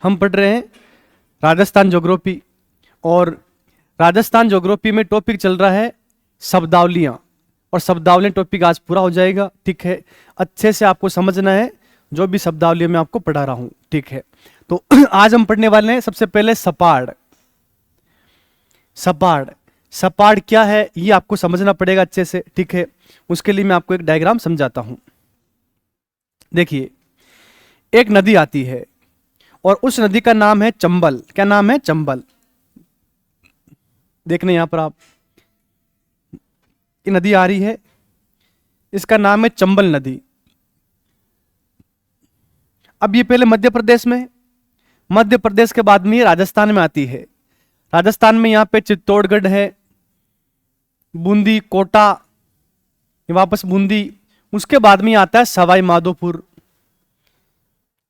हम पढ़ रहे हैं राजस्थान ज्योग्राफी। और राजस्थान ज्योग्राफी में टॉपिक चल रहा है शब्दावलियाँ, और शब्दावलियाँ टॉपिक आज पूरा हो जाएगा। ठीक है, अच्छे से आपको समझना है जो भी शब्दावली मैं आपको पढ़ा रहा हूँ। ठीक है, तो आज हम पढ़ने वाले हैं सबसे पहले सपाड़। सपाड़ सपाड़ क्या है ये आपको समझना पड़ेगा अच्छे से। ठीक है, उसके लिए मैं आपको एक डायग्राम समझाता हूं। देखिए, एक नदी आती है और उस नदी का नाम है चंबल। क्या नाम है? चंबल। देखने यहां पर आप, ये नदी आ रही है, इसका नाम है चंबल नदी। अब ये पहले मध्य प्रदेश में, मध्य प्रदेश के बाद में ये राजस्थान में आती है। राजस्थान में यहां पे चित्तौड़गढ़ है, बूंदी, कोटा, वापस बूंदी। उसके बाद में आता है सवाई माधोपुर,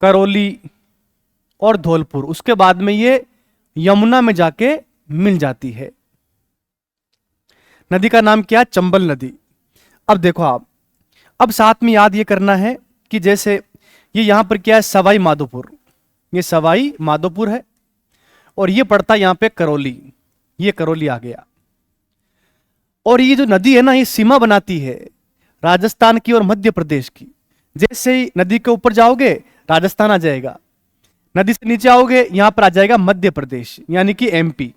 करौली और धौलपुर। उसके बाद में ये यमुना में जाके मिल जाती है। नदी का नाम क्या है? चंबल नदी। अब देखो आप, अब साथ में याद ये करना है कि जैसे ये यहां पर क्या है? सवाई माधोपुर। ये सवाई माधोपुर है और ये पड़ता है यहां पे करौली। ये करौली आ गया। और ये जो नदी है ना, ये सीमा बनाती है राजस्थान की और मध्य प्रदेश की। जैसे ही नदी के ऊपर जाओगे राजस्थान आ जाएगा, नदी से नीचे आओगे यहां पर आ जाएगा मध्य प्रदेश, यानी कि एमपी।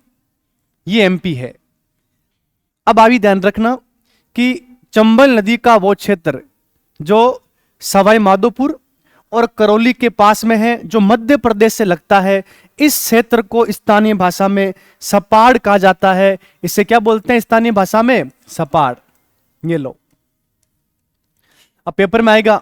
ये एमपी है। अब अभी ध्यान रखना कि चंबल नदी का वो क्षेत्र जो सवाई माधोपुर और करौली के पास में है, जो मध्य प्रदेश से लगता है, इस क्षेत्र को स्थानीय भाषा में सपाड़ कहा जाता है। इसे क्या बोलते हैं स्थानीय भाषा में? सपाड़। ये लो, अब पेपर में आएगा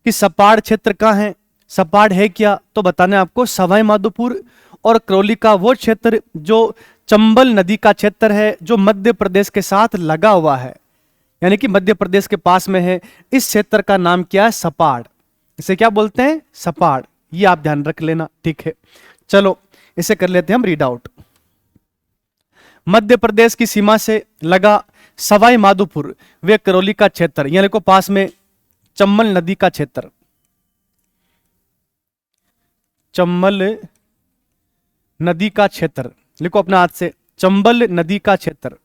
कि सपाड़ क्षेत्र कहां है, सपाड़ है क्या, तो बताना है आपको सवाई माधोपुर और करौली का वो क्षेत्र जो चंबल नदी का क्षेत्र है, जो मध्य प्रदेश के साथ लगा हुआ है, यानी कि मध्य प्रदेश के पास में है। इस क्षेत्र का नाम क्या है? सपाड़। इसे क्या बोलते हैं? सपाड़। ये आप ध्यान रख लेना। ठीक है, चलो इसे कर लेते हैं हम रीड आउट। मध्य प्रदेश की सीमा से लगा सवाई माधोपुर वे करौली का क्षेत्र, यानी को पास में चंबल नदी का क्षेत्र। चंबल नदी का क्षेत्र लिखो अपने हाथ से, चंबल नदी का क्षेत्र,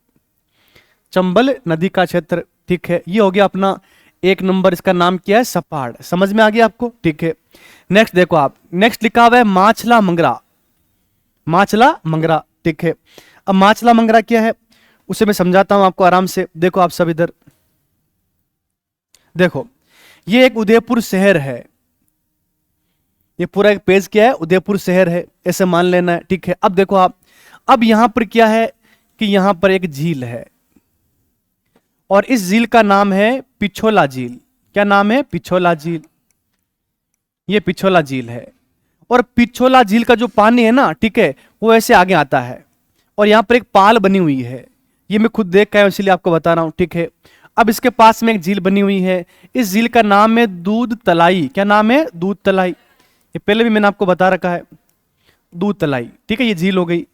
चंबल नदी का क्षेत्र। ठीक है, ये हो गया अपना एक नंबर। इसका नाम क्या है? सपाड़। समझ में आ गया आपको? ठीक है, नेक्स्ट देखो आप, नेक्स्ट लिखा हुआ है माछला मंगरा। माछला मंगरा। ठीक है, अब माछला मंगरा क्या है उसे मैं समझाता हूं आपको आराम से। देखो आप सब इधर देखो, ये एक उदयपुर शहर है। ये पूरा एक पेज क्या है? उदयपुर शहर है, ऐसे मान लेना है। ठीक है, अब देखो आप, अब यहां पर क्या है कि यहां पर एक झील है और इस झील का नाम है पिछोला झील। क्या नाम है? पिछोला झील। ये पिछोला झील है और पिछोला झील का जो पानी है ना, ठीक है, वो ऐसे आगे आता है और यहां पर एक पाल बनी हुई है। ये मैं खुद देख के आया हूं इसलिए आपको बता रहा हूं। ठीक है, अब इसके पास में एक झील बनी हुई है। इस झील का नाम है दूध तलाई। क्या नाम है? दूध तलाई। ये पहले भी मैंने आपको बता रखा है, दूध तलाई। ठीक है, ये झील हो गई।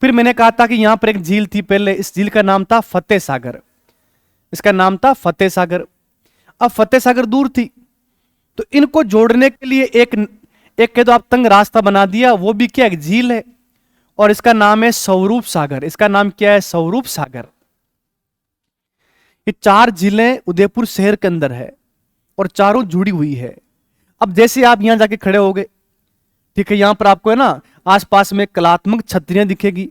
फिर मैंने कहा था कि यहां पर एक झील थी पहले, इस झील का नाम था फतेह सागर। इसका नाम था फतेह सागर। अब फतेह सागर दूर थी, तो इनको जोड़ने के लिए एक कह दो आप तंग रास्ता बना दिया, वो भी क्या? एक झील है और इसका नाम है स्वरूप सागर। इसका नाम क्या है? स्वरूप सागर। ये चार झीलें उदयपुर शहर के अंदर है और चारों जुड़ी हुई है। अब जैसे आप यहां जाके खड़े हो गए, ठीक है, यहां पर आपको है ना आसपास में कलात्मक छतरियां दिखेगी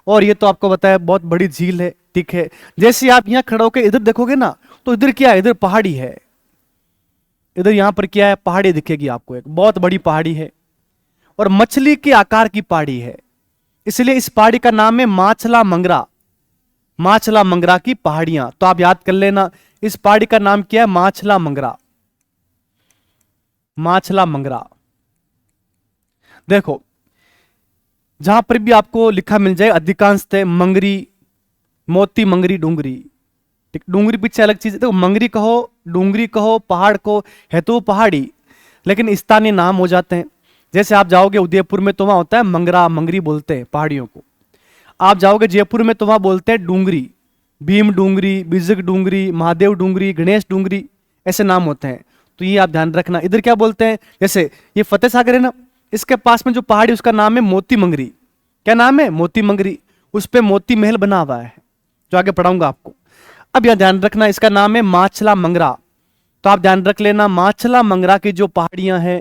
और ये तो आपको बताया बहुत बड़ी झील है। ठीक है, जैसे आप यहां खड़े होकर इधर देखोगे ना, तो इधर क्या है? इधर पहाड़ी है। इधर यहां पर क्या है? पहाड़ी दिखेगी आपको, एक बहुत बड़ी पहाड़ी है और मछली के आकार की पहाड़ी है, इसलिए इस पहाड़ी का नाम है माछला मंगरा। माछला मंगरा की पहाड़ियां, तो आप याद कर लेना, इस पहाड़ी का नाम क्या है? माछला मंगरा। माछला मंगरा। देखो, जहां पर भी आपको लिखा मिल जाए अधिकांशतः मंगरी, मोती मंगरी, डूंगरी। ठीक, डूंगरी पीछे अलग चीज है। देखो, मंगरी कहो, डूंगरी कहो, पहाड़ को है तो पहाड़ी, लेकिन स्थानीय नाम हो जाते हैं। जैसे आप जाओगे उदयपुर में तो वहां होता है मंगरा, मंगरी बोलते हैं पहाड़ियों को। आप जाओगे जयपुर में तो वहां बोलते हैं डूंगरी, भीम डूंगरी, बिजक डूंगरी, महादेव डूंगरी, गणेश डूंगरी, ऐसे नाम होते हैं। तो ये आप ध्यान रखना। इधर क्या बोलते हैं? जैसे ये फतेह सागर है ना, इसके पास में जो पहाड़ी उसका नाम है मोती मंगरी। क्या नाम है? मोती मंगरी। उस पे मोती महल बना हुआ है, जो आगे पढ़ाऊंगा आपको। अब यहां ध्यान रखना, इसका नाम है माछला मंगरा। तो आप ध्यान रख लेना, माछला मंगरा की जो पहाड़ियां हैं,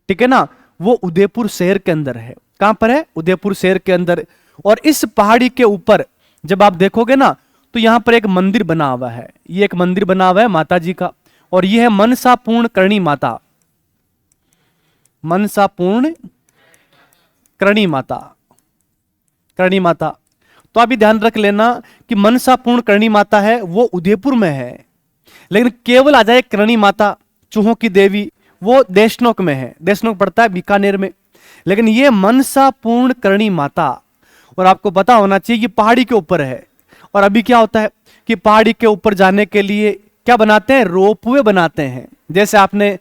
ठीक है ना, वो उदयपुर शहर के अंदर है। कहां पर है? उदयपुर शहर के अंदर। और इस पहाड़ी के ऊपर जब आप देखोगे ना, तो यहां पर एक मंदिर बना हुआ है। ये एक मंदिर बना हुआ है माता जी का, और ये है मनसा पूर्ण करणी माता। मनसा पूर्ण करणी माता, करणी माता। तो आप भी ध्यान रख लेना कि मनसा पूर्ण करणी माता है वो उदयपुर में है, लेकिन केवल आ जाए करणी माता, चूहों की देवी, वो देशनोक में है। देशनोक पड़ता है बीकानेर में। लेकिन ये मनसा पूर्ण करणी माता, और आपको पता होना चाहिए ये पहाड़ी के ऊपर है। और अभी क्या होता है कि पहाड़ी के ऊपर जाने के लिए क्या बनाते हैं? रोपवे बनाते हैं। जैसे आपने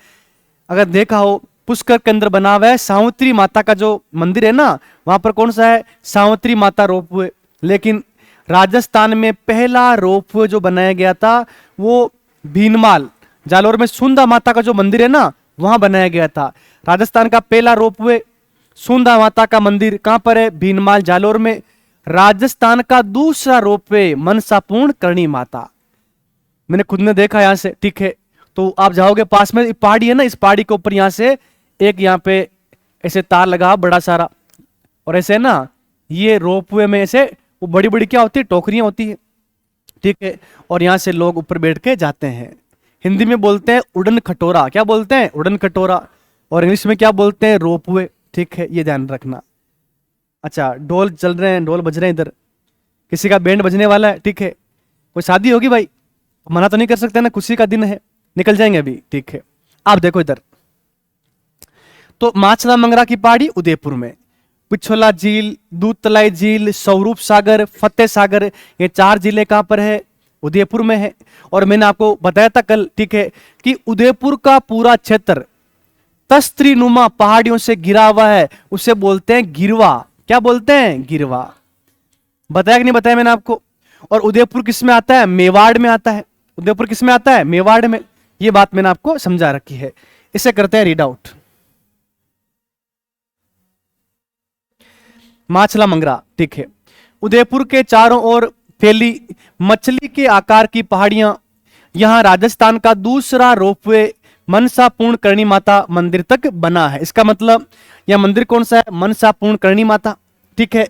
अगर देखा हो, पुष्कर के अंदर बना हुआ है सावित्री माता का जो मंदिर है ना, वहां पर कौन सा है? सावित्री माता रोपवे। लेकिन राजस्थान में पहला रोपवे जो बनाया गया था वो भीनमाल, जालोर में सुंदा माता का जो मंदिर है ना, वहां बनाया गया था। राजस्थान का पहला रोपवे सुंदा माता का मंदिर कहां पर है? भीनमाल, जालोर में। राजस्थान का दूसरा रोपवे मनसा पूर्ण करणी माता, मैंने खुद ने देखा यहां से, ठीक है। तो आप जाओगे, पास में पहाड़ी है ना, इस पहाड़ी के ऊपर यहां से एक यहां पे ऐसे तार लगा बड़ा सारा, और ऐसे ना ये रोपवे में ऐसे वो बड़ी बड़ी क्या होती है? टोकरियां होती है, ठीक है। और यहां से लोग ऊपर बैठ के जाते हैं। हिंदी में बोलते हैं उड़न खटोरा। क्या बोलते हैं? उड़न खटोरा। और इंग्लिश में क्या बोलते हैं? रोपवे, ठीक है, ये ध्यान रखना। अच्छा, ढोल चल रहे हैं, ढोल बज रहे हैं इधर, किसी का बैंड बजने वाला है, ठीक है। कोई शादी होगी भाई, मना तो नहीं कर सकते ना, खुशी का दिन है, निकल जाएंगे अभी, ठीक है। आप देखो इधर, तो माछला मंगरा की पहाड़ी उदयपुर में, पिछोला झील, दूध तलाई झील, स्वरूप सागर, फतेह सागर, ये 4 जिले कहां पर है? उदयपुर में है। और मैंने आपको बताया था कल, ठीक है, कि उदयपुर का पूरा क्षेत्र तस्त्री नुमा पहाड़ियों से घिरा हुआ है, उसे बोलते हैं गिरवा। क्या बोलते हैं? गिरवा। बताया कि नहीं बताया मैंने आपको? और उदयपुर किस में आता है? मेवाड़ में आता है। उदयपुर किस में आता है? मेवाड़ में। ये बात मैंने आपको समझा रखी है। इसे करते हैं रीड आउट। माछला मंगरा, ठीक है, उदयपुर के चारों ओर फैली मछली के आकार की पहाड़ियां, यहां राजस्थान का दूसरा रोपवे मनसा पूर्ण करणी माता मंदिर तक बना है। इसका मतलब यह मंदिर कौन सा है? मनसा पूर्ण करणी माता, ठीक है।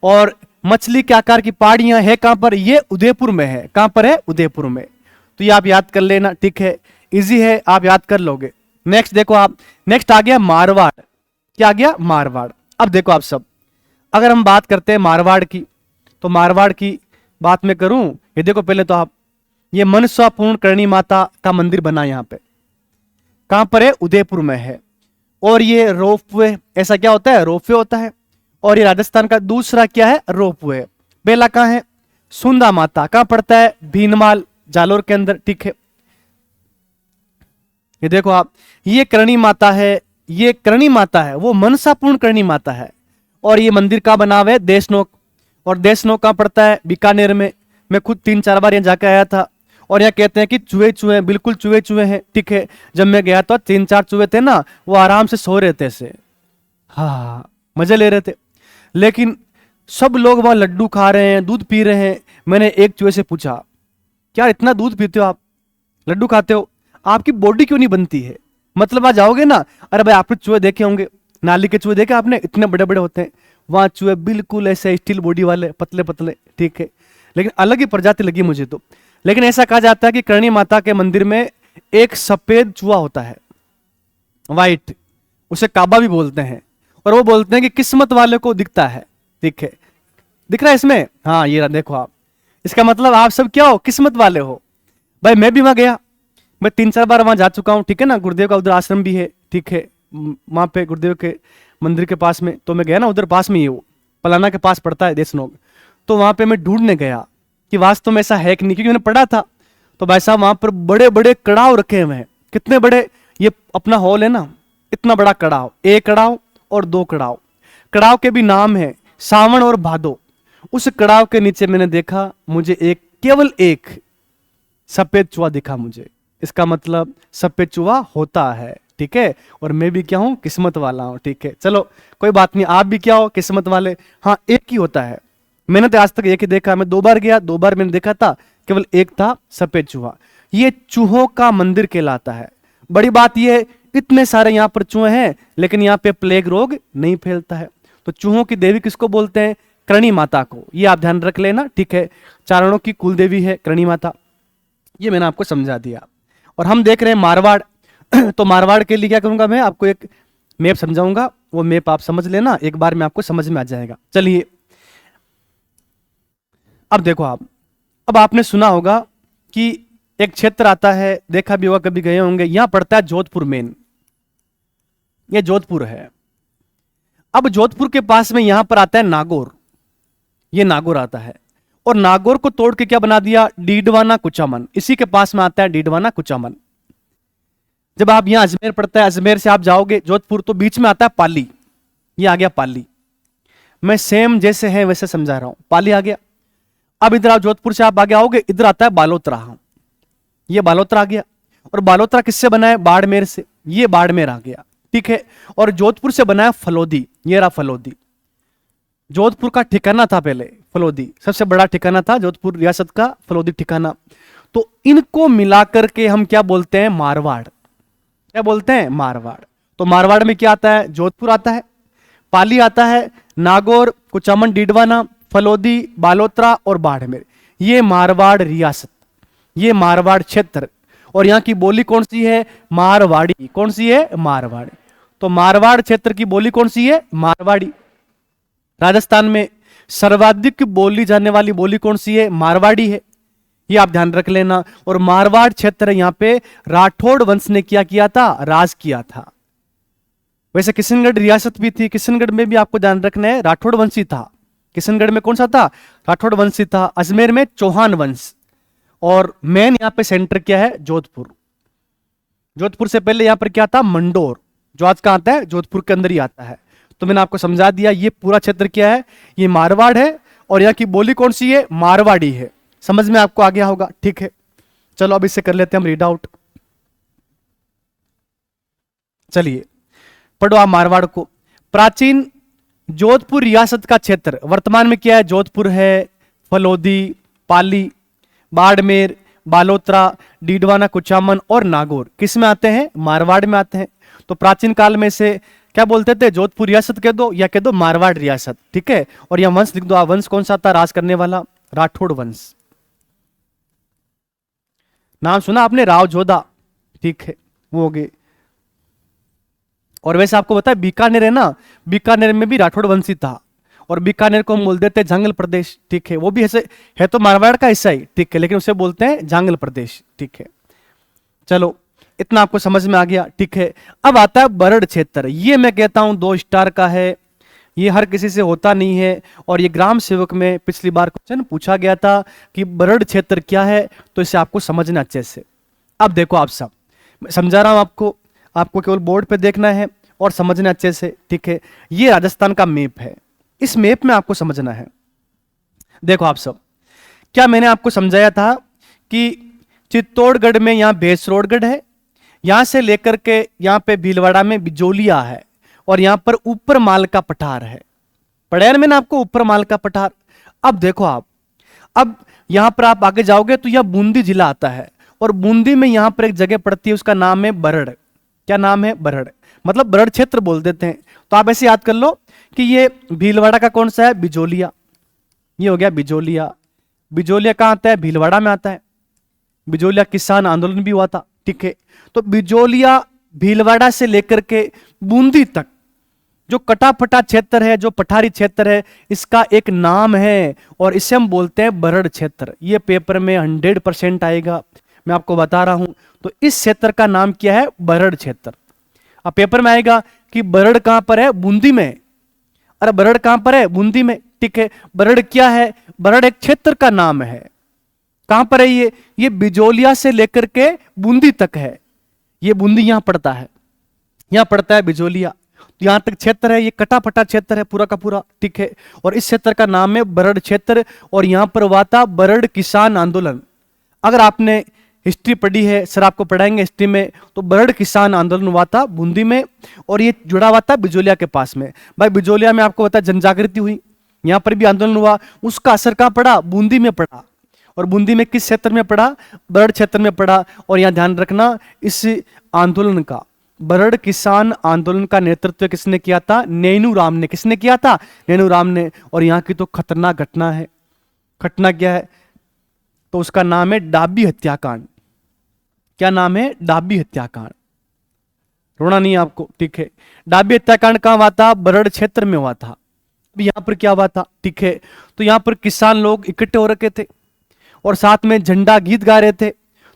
और मछली के आकार की पहाड़ियां है कहां पर? ये उदयपुर में है। कहां पर है? उदयपुर में। तो ये आप याद कर लेना, ठीक है, इजी है, आप याद कर लोगे। नेक्स्ट देखो आप, नेक्स्ट आ गया मारवाड़। क्या आ गया? मारवाड़। अब देखो आप सब, अगर हम बात करते हैं मारवाड़ की, तो मारवाड़ की बात मैं करूं, ये देखो पहले तो आप, ये मनसा पूर्ण करणी माता का मंदिर बना यहां पे, कहां पर है? उदयपुर में है। और ये रोपवे, ऐसा क्या होता है? रोपवे होता है। और ये राजस्थान का दूसरा क्या है? रोपवे। पहला कहां है? सुंदा माता, कहां पड़ता है? भीनमाल, जालोर के अंदर, ठीक है। ये देखो आप, ये करणी माता है, ये करणी माता है, वो मनसा पूर्ण करणी माता है। और ये मंदिर का बना हुआ है? देशनोक। और देशनोक कहां पड़ता है? बीकानेर में। मैं खुद 3-4 बार यहां जाके आया था। और यहाँ कहते हैं कि चूहे चूहे, बिल्कुल चूहे चूहे हैं, ठीक है। जब मैं गया तो 3-4 चूहे थे ना, वो आराम से सो रहे थे से, हाँ, मजे ले रहे थे। लेकिन सब लोग वहां लड्डू खा रहे हैं, दूध पी रहे हैं। मैंने एक चूहे से पूछा, क्या इतना दूध पीते हो आप, लड्डू खाते हो, आपकी बॉडी क्यों नहीं बनती है? मतलब आज जाओगे ना, अरे भाई आपने चूहे देखे होंगे, नाली के चूहे देखे आपने, इतने बड़े बड़े होते हैं। वहां चूहे बिल्कुल ऐसे स्टील बॉडी वाले, पतले पतले, ठीक है। लेकिन अलग ही प्रजाति लगी मुझे तो। लेकिन ऐसा कहा जाता है कि करणी माता के मंदिर में एक सफेद चूहा होता है, व्हाइट, उसे काबा भी बोलते हैं। और वो बोलते हैं कि किस्मत वाले को दिखता है, ठीक है। दिख रहा है इसमें? हाँ, ये देखो आप, इसका मतलब आप सब क्या हो? किस्मत वाले हो। भाई मैं भी वहां गया, मैं 3-4 बार वहां जा चुका हूं, ठीक है ना। गुरुदेव का उधर आश्रम भी है, ठीक है, वहां पे गुरुदेव के मंदिर के पास में। तो मैं गया ना, उधर पास में ही, वो पलाना के पास पड़ता है देशनोक। तो वहां पे मैं ढूंढने गया कि वास्तव में ऐसा है कि नहीं, क्योंकि मैंने पढ़ा था। तो भाई साहब वहां पर बड़े बड़े कड़ाव रखे हुए हैं। कितने बड़े? ये अपना हॉल है ना, इतना बड़ा कड़ाव, 1 कड़ाव और 2 कड़ाव। कड़ाव के भी नाम है सावन और भादो। उस कड़ाव के नीचे मैंने देखा, मुझे केवल एक सफेद चूहा दिखा मुझे। इसका मतलब सफेद चूहा होता है, ठीक है, और मैं भी क्या हूं, किस्मत वाला हूं, ठीक है। चलो कोई बात नहीं, आप भी क्या हो, किस्मत वाले। हाँ, एक ही होता है, मैंने तो आज तक एक ही देखा, मैं 2 बार गया, 2 बार मैंने देखा था, केवल एक था सफेद चूहा। ये चूहों का मंदिर कहलाता है। बड़ी बात ये, इतने सारे यहाँ पर चूहे हैं लेकिन यहाँ पे प्लेग रोग नहीं फैलता है। तो चूहों की देवी किसको बोलते हैं, करणी माता को, ये आप ध्यान रख लेना, ठीक है। चारणों की कुल देवी है करणी माता, ये मैंने आपको समझा दिया। और हम देख रहे हैं मारवाड़ तो मारवाड़ के लिए क्या करूंगा, मैं आपको एक मैप समझाऊंगा, वो मैप आप समझ लेना, एक बार में आपको समझ में आ जाएगा। चलिए अब देखो आप, अब आपने सुना होगा कि एक क्षेत्र आता है, देखा भी होगा, कभी गए होंगे, यहां पड़ता है जोधपुर मेन, ये जोधपुर है। अब जोधपुर के पास में यहां पर आता है नागौर, ये नागौर आता है, और नागौर को तोड़ के क्या बना दिया, डीडवाना कुचामन, इसी के पास में आता है डीडवाना कुचामन। जब आप यहां अजमेर पड़ता है, अजमेर से आप जाओगे जोधपुर, तो बीच में आता है पाली, ये आ गया पाली। मैं सेम जैसे है वैसे समझा रहा हूं, पाली आ गया। अब इधर आप जोधपुर से आप आगे आओगे, इधर आता है बालोतरा, ये बालोतरा आ गया। और बालोतरा किससे बना है, बाड़मेर से, ये बाड़मेर आ गया, ठीक है। और जोधपुर से बना है फलोदी, ये रहा फलोदी। जोधपुर का ठिकाना था पहले फलोदी, सबसे बड़ा ठिकाना था जोधपुर रियासत का फलोदी ठिकाना। तो इनको मिलाकर के हम क्या बोलते हैं, मारवाड़, क्या बोलते हैं, मारवाड़। तो मारवाड़ में क्या आता है, जोधपुर आता है, पाली आता है, नागौर, कुचामन, डीडवाना, फलोदी, बालोतरा और बाड़मेर, ये मारवाड़ रियासत, ये मारवाड़ क्षेत्र। और यहां की बोली कौन सी है, मारवाड़ी, कौन सी है, मारवाड़ी। तो मारवाड़ क्षेत्र की बोली कौन सी है, मारवाड़ी। राजस्थान में सर्वाधिक बोली जाने वाली बोली कौन सी है, मारवाड़ी है, ये आप ध्यान रख लेना। और मारवाड़ क्षेत्र यहां पे राठौड़ वंश ने क्या किया था, राज किया था। वैसे किशनगढ़ रियासत भी थी, किशनगढ़ में भी आपको ध्यान रखना है राठौड़ वंशी था। किशनगढ़ में कौन सा था, राठौड़ वंशी था। अजमेर में चौहान वंश। और मेन यहां पे सेंटर क्या है, जोधपुर। जोधपुर से पहले यहां पर क्या था, मंडोर, जो आज कहां आता है, जोधपुर के अंदर ही आता है। तो मैंने आपको समझा दिया, ये पूरा क्षेत्र क्या है, ये मारवाड़ है, और यहां की बोली कौन सी है, मारवाड़ी है। समझ में आपको आ गया होगा, ठीक है। चलो अब इसे कर लेते हैं हम रीड आउट। चलिए पढ़ो आप मारवाड़ को। प्राचीन जोधपुर रियासत का क्षेत्र वर्तमान में क्या है, जोधपुर है, फलोदी, पाली, बाड़मेर, बालोतरा, डीडवाना, कुचामन और नागौर किस में आते हैं, मारवाड़ में आते हैं। तो प्राचीन काल में से क्या बोलते थे, जोधपुर रियासत कह दो या कह दो मारवाड़ रियासत, ठीक है। और यह वंश लिख दो आप, वंश कौन सा था राज करने वाला, राठौड़ वंश। नाम सुना आपने, राव जोधा, ठीक है, वो हो गए। और वैसे आपको पता है बीकानेर है ना, बीकानेर में भी राठौड़ वंशी था, और बीकानेर को हम बोल देते हैं जंगल प्रदेश, ठीक है। वो भी ऐसे है तो मारवाड़ का हिस्सा ही, ठीक है, लेकिन उसे बोलते हैं जंगल प्रदेश, ठीक है। चलो इतना आपको समझ में आ गया, ठीक है। अब आता है बरड़ क्षेत्र, ये मैं कहता हूं 2 स्टार का है, ये हर किसी से होता नहीं है। और ये ग्राम सेवक में पिछली बार क्वेश्चन पूछा गया था कि बरड़ क्षेत्र क्या है, तो इसे आपको समझना अच्छे से। अब देखो आप सब, मैं समझा रहा हूं आपको, आपको केवल बोर्ड पे देखना है और समझना अच्छे से, ठीक है। ये राजस्थान का मैप है, इस मैप में आपको समझना है। देखो आप सब, क्या मैंने आपको समझाया था कि चित्तौड़गढ़ में यहां भैंसरोडगढ़ है, यहां से लेकर के यहां पे भीलवाड़ा में बिजोलिया है, और यहां पर ऊपर माल का पठार है। पढ़ाया ना मैंने आपको, ऊपर माल का पठार। अब देखो आप, अब यहां पर आप आगे जाओगे तो यह बूंदी जिला आता है, और बूंदी में यहां पर एक जगह पड़ती है, उसका नाम है बरड़। क्या नाम है, बरड़, मतलब बरड़ क्षेत्र बोल देते हैं। तो आप ऐसे याद कर लो कि ये भीलवाड़ा का कौन सा है, बिजोलिया, ये हो गया बिजोलिया। बिजोलिया कहां आता है, भीलवाड़ा में आता है। बिजोलिया किसान आंदोलन भी हुआ था, ठीक है। तो बिजोलिया भीलवाड़ा से लेकर के बूंदी तक जो कटाफटा क्षेत्र है, जो पठारी क्षेत्र है, इसका एक नाम है, और इसे हम बोलते हैं बरड़ क्षेत्र। ये पेपर में 100% आएगा, मैं आपको बता रहा हूं। तो इस क्षेत्र का नाम क्या है, बरड़ क्षेत्र। अब पेपर में आएगा कि बरड़ कहां पर है, बूंदी में। अरे बरड़ कहां पर है, बूंदी में, ठीक है। बरड़ क्या है, बरड़ एक क्षेत्र का नाम है। कहां पर है ये बिजोलिया से लेकर के बूंदी तक है। ये बूंदी यहां पड़ता है, यहां पड़ता है बिजोलिया। तो यहां तक क्षेत्र है, ये कटाफटा क्षेत्र है पूरा का पूरा, ठीक है। और इस क्षेत्र का नाम है बरड़ क्षेत्र, और यहां पर हुआ था बरड़ किसान आंदोलन। अगर आपने हिस्ट्री पढ़ी है, सर आपको पढ़ाएंगे हिस्ट्री में, तो बरड़ किसान आंदोलन हुआ था बूंदी में, और ये जुड़ा हुआ था बिजोलिया के पास में। भाई बिजोलिया में आपको पता है जन जागृति हुई, यहां पर भी आंदोलन हुआ, उसका असर कहां पड़ा? बूंदी में पड़ा। और बूंदी में किस क्षेत्र में पड़ा? बरड़ क्षेत्र में पड़ा। और यहां ध्यान रखना, इस आंदोलन का, बरड़ किसान आंदोलन का नेतृत्व किसने किया था? नैनू राम ने। किसने किया था? नैनू राम ने। और यहां की तो खतरनाक घटना है। घटना क्या है? तो उसका नाम है डाबी हत्याकांड। क्या नाम है? डाबी हत्याकांड। रोना नहीं आपको, ठीक है। डाबी हत्याकांड कहां हुआ था? बरड़ क्षेत्र में हुआ था। अब यहां पर क्या हुआ था? ठीक है, तो यहां पर किसान लोग इकट्ठे हो रखे थे और साथ में झंडा गीत गा रहे थे।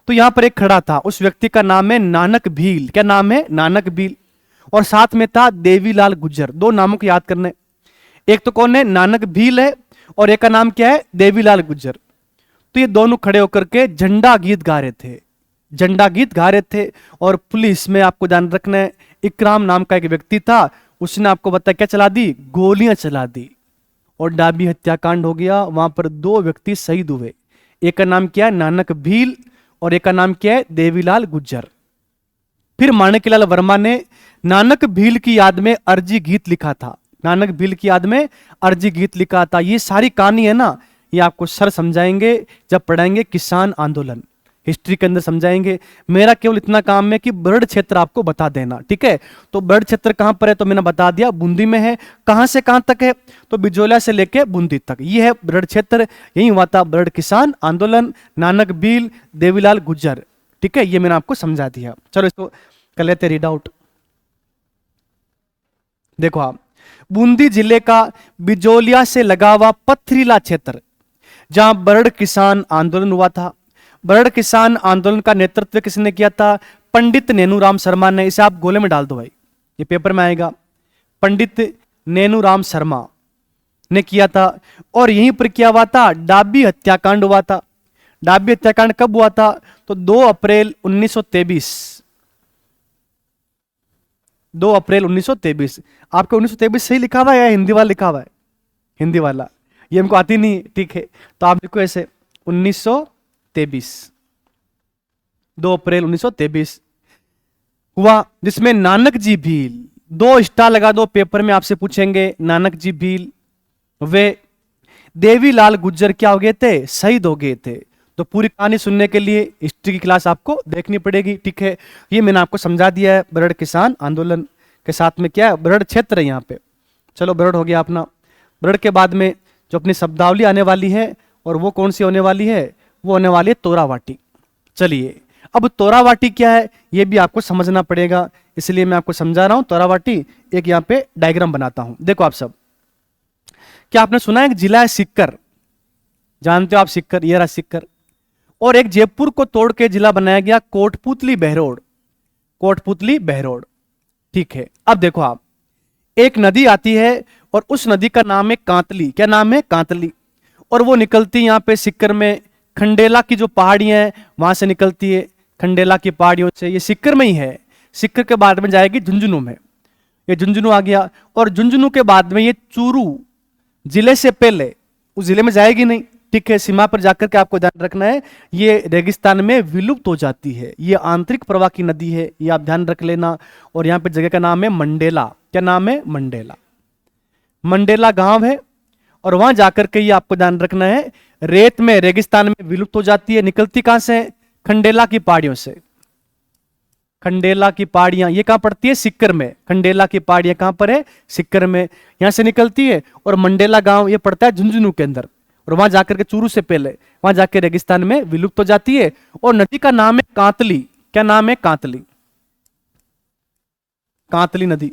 तो यहां पर एक खड़ा था, उस व्यक्ति का नाम है नानक भील। क्या नाम है? नानक भील। और साथ में था देवीलाल गुज्जर। दो नामों को याद करने, एक तो कौन है? नानक भील है, और एक का नाम क्या है? देवीलाल गुज्जर। तो ये दोनों खड़े होकर के झंडा गीत गा रहे थे, झंडा गीत गा रहे थे। और पुलिस में आपको ध्यान रखना है, इकराम नाम का एक व्यक्ति था, उसने आपको बताया क्या चला दी? गोलियां चला दी। और डाबी हत्याकांड हो गया। वहां पर दो व्यक्ति शहीद हुए, एक का नाम क्या है? नानक भील, और एक का नाम क्या है? देवीलाल गुज्जर। फिर माणिकलाल वर्मा ने नानक भील की याद में अर्जी गीत लिखा था। नानक भील की याद में अर्जी गीत लिखा था। ये सारी कहानी है ना, ये आपको सर समझाएंगे जब पढ़ाएंगे किसान आंदोलन, हिस्ट्री के अंदर समझाएंगे। मेरा केवल इतना काम है कि बरड़ क्षेत्र आपको बता देना, ठीक है। तो बरड़ क्षेत्र कहां पर है? तो मैंने बता दिया, बूंदी में है। कहां से कहां तक है? तो बिजोलिया से लेके बूंदी तक, ये है बरड़ क्षेत्र। यही हुआ था बरड़ किसान आंदोलन, नानक भील, देवीलाल गुज्जर, ठीक है। ये मैंने आपको समझा दिया। चलो इसको कर लेते रीड आउट। देखो आप, बूंदी जिले का बिजोलिया से लगा हुआ पथरीला क्षेत्र, जहां बरड़ किसान आंदोलन हुआ था। बरड़ किसान आंदोलन का नेतृत्व किसने किया था? पंडित नैनूराम शर्मा ने। इसे आप गोले में डाल दो भाई, ये पेपर में आएगा। पंडित नैनूराम शर्मा ने किया था। और यहीं पर क्या हुआ था? डाबी हत्याकांड हुआ था। डाबी हत्याकांड कब हुआ था? तो 2 अप्रैल 1923। 2 अप्रैल 1923। आपको 1923 सही लिखा हुआ है या हिंदी वाला लिखा हुआ है? हिंदी वाला, ये हमको आती नहीं, ठीक है। तो आप देखो ऐसे 1923, 2 अप्रैल 1923 हुआ, जिसमें नानक जी भील, 2 स्टार लगा दो, पेपर में आपसे पूछेंगे। नानक जी भील वे देवीलाल गुज्जर क्या हो गए थे? शहीद हो गए थे। तो पूरी कहानी सुनने के लिए हिस्ट्री की क्लास आपको देखनी पड़ेगी, ठीक है। ये मैंने आपको समझा दिया है। बरड़ किसान आंदोलन के साथ में क्या है? बरड़ क्षेत्र है यहाँ पे। चलो बरड़ हो गया अपना। बरड़ के बाद में जो अपनी शब्दावली आने वाली है, और वो कौन सी होने वाली है? वो होने वाली है तोरावाटी। चलिए, अब तोरावाटी क्या है ये भी आपको समझना पड़ेगा, इसलिए मैं आपको समझा रहा हूं तोरावाटी। एक यहाँ पे डायग्राम बनाता हूं, देखो आप सब। क्या आपने सुना है एक जिला है सिक्कर? जानते हो आप सिक्कर? ये रहा सिक्कर। और एक जयपुर को तोड़ के जिला बनाया गया कोटपुतली बहरोड। कोटपुतली बहरोड, ठीक है। अब देखो आप, एक नदी आती है और उस नदी का नाम है कांतली। क्या नाम है? कांतली। और वो निकलती यहां पे सिक्कर में, खंडेला की जो पहाड़ियां हैं वहां से निकलती है, खंडेला की पहाड़ियों से। ये सिक्कर में ही है। सिक्कर के बाद में जाएगी झुंझुनू में, ये झुंझुनू आ गया। और झुंझुनू के बाद में ये चूरू जिले से पहले उस जिले में जाएगी नहीं, ठीक है। सीमा पर जाकर के आपको ध्यान रखना है, ये रेगिस्तान में विलुप्त हो जाती है। ये आंतरिक प्रवाह की नदी है, ये आप ध्यान रख लेना। और यहां पे जगह का नाम है मंडेला। क्या नाम है? मंडेला। मंडेला गांव है। और वहां जाकर के ये आपको ध्यान रखना है, रेत में, रेगिस्तान में विलुप्त हो जाती है। निकलती कहां से? खंडेला की पहाड़ियों से। खंडेला की पहाड़ियां ये कहां पड़ती है? सिक्कर में। खंडेला की पहाड़ियां कहां पर है? सिक्कर में। यहां से निकलती है और मंडेला गांव ये पड़ता है झुंझुनू के अंदर। और वहां जाकर के चूरू से पहले वहां जाकर रेगिस्तान में विलुप्त हो जाती है। और नदी का नाम है कांतली। क्या नाम है? कांतली। कांतली नदी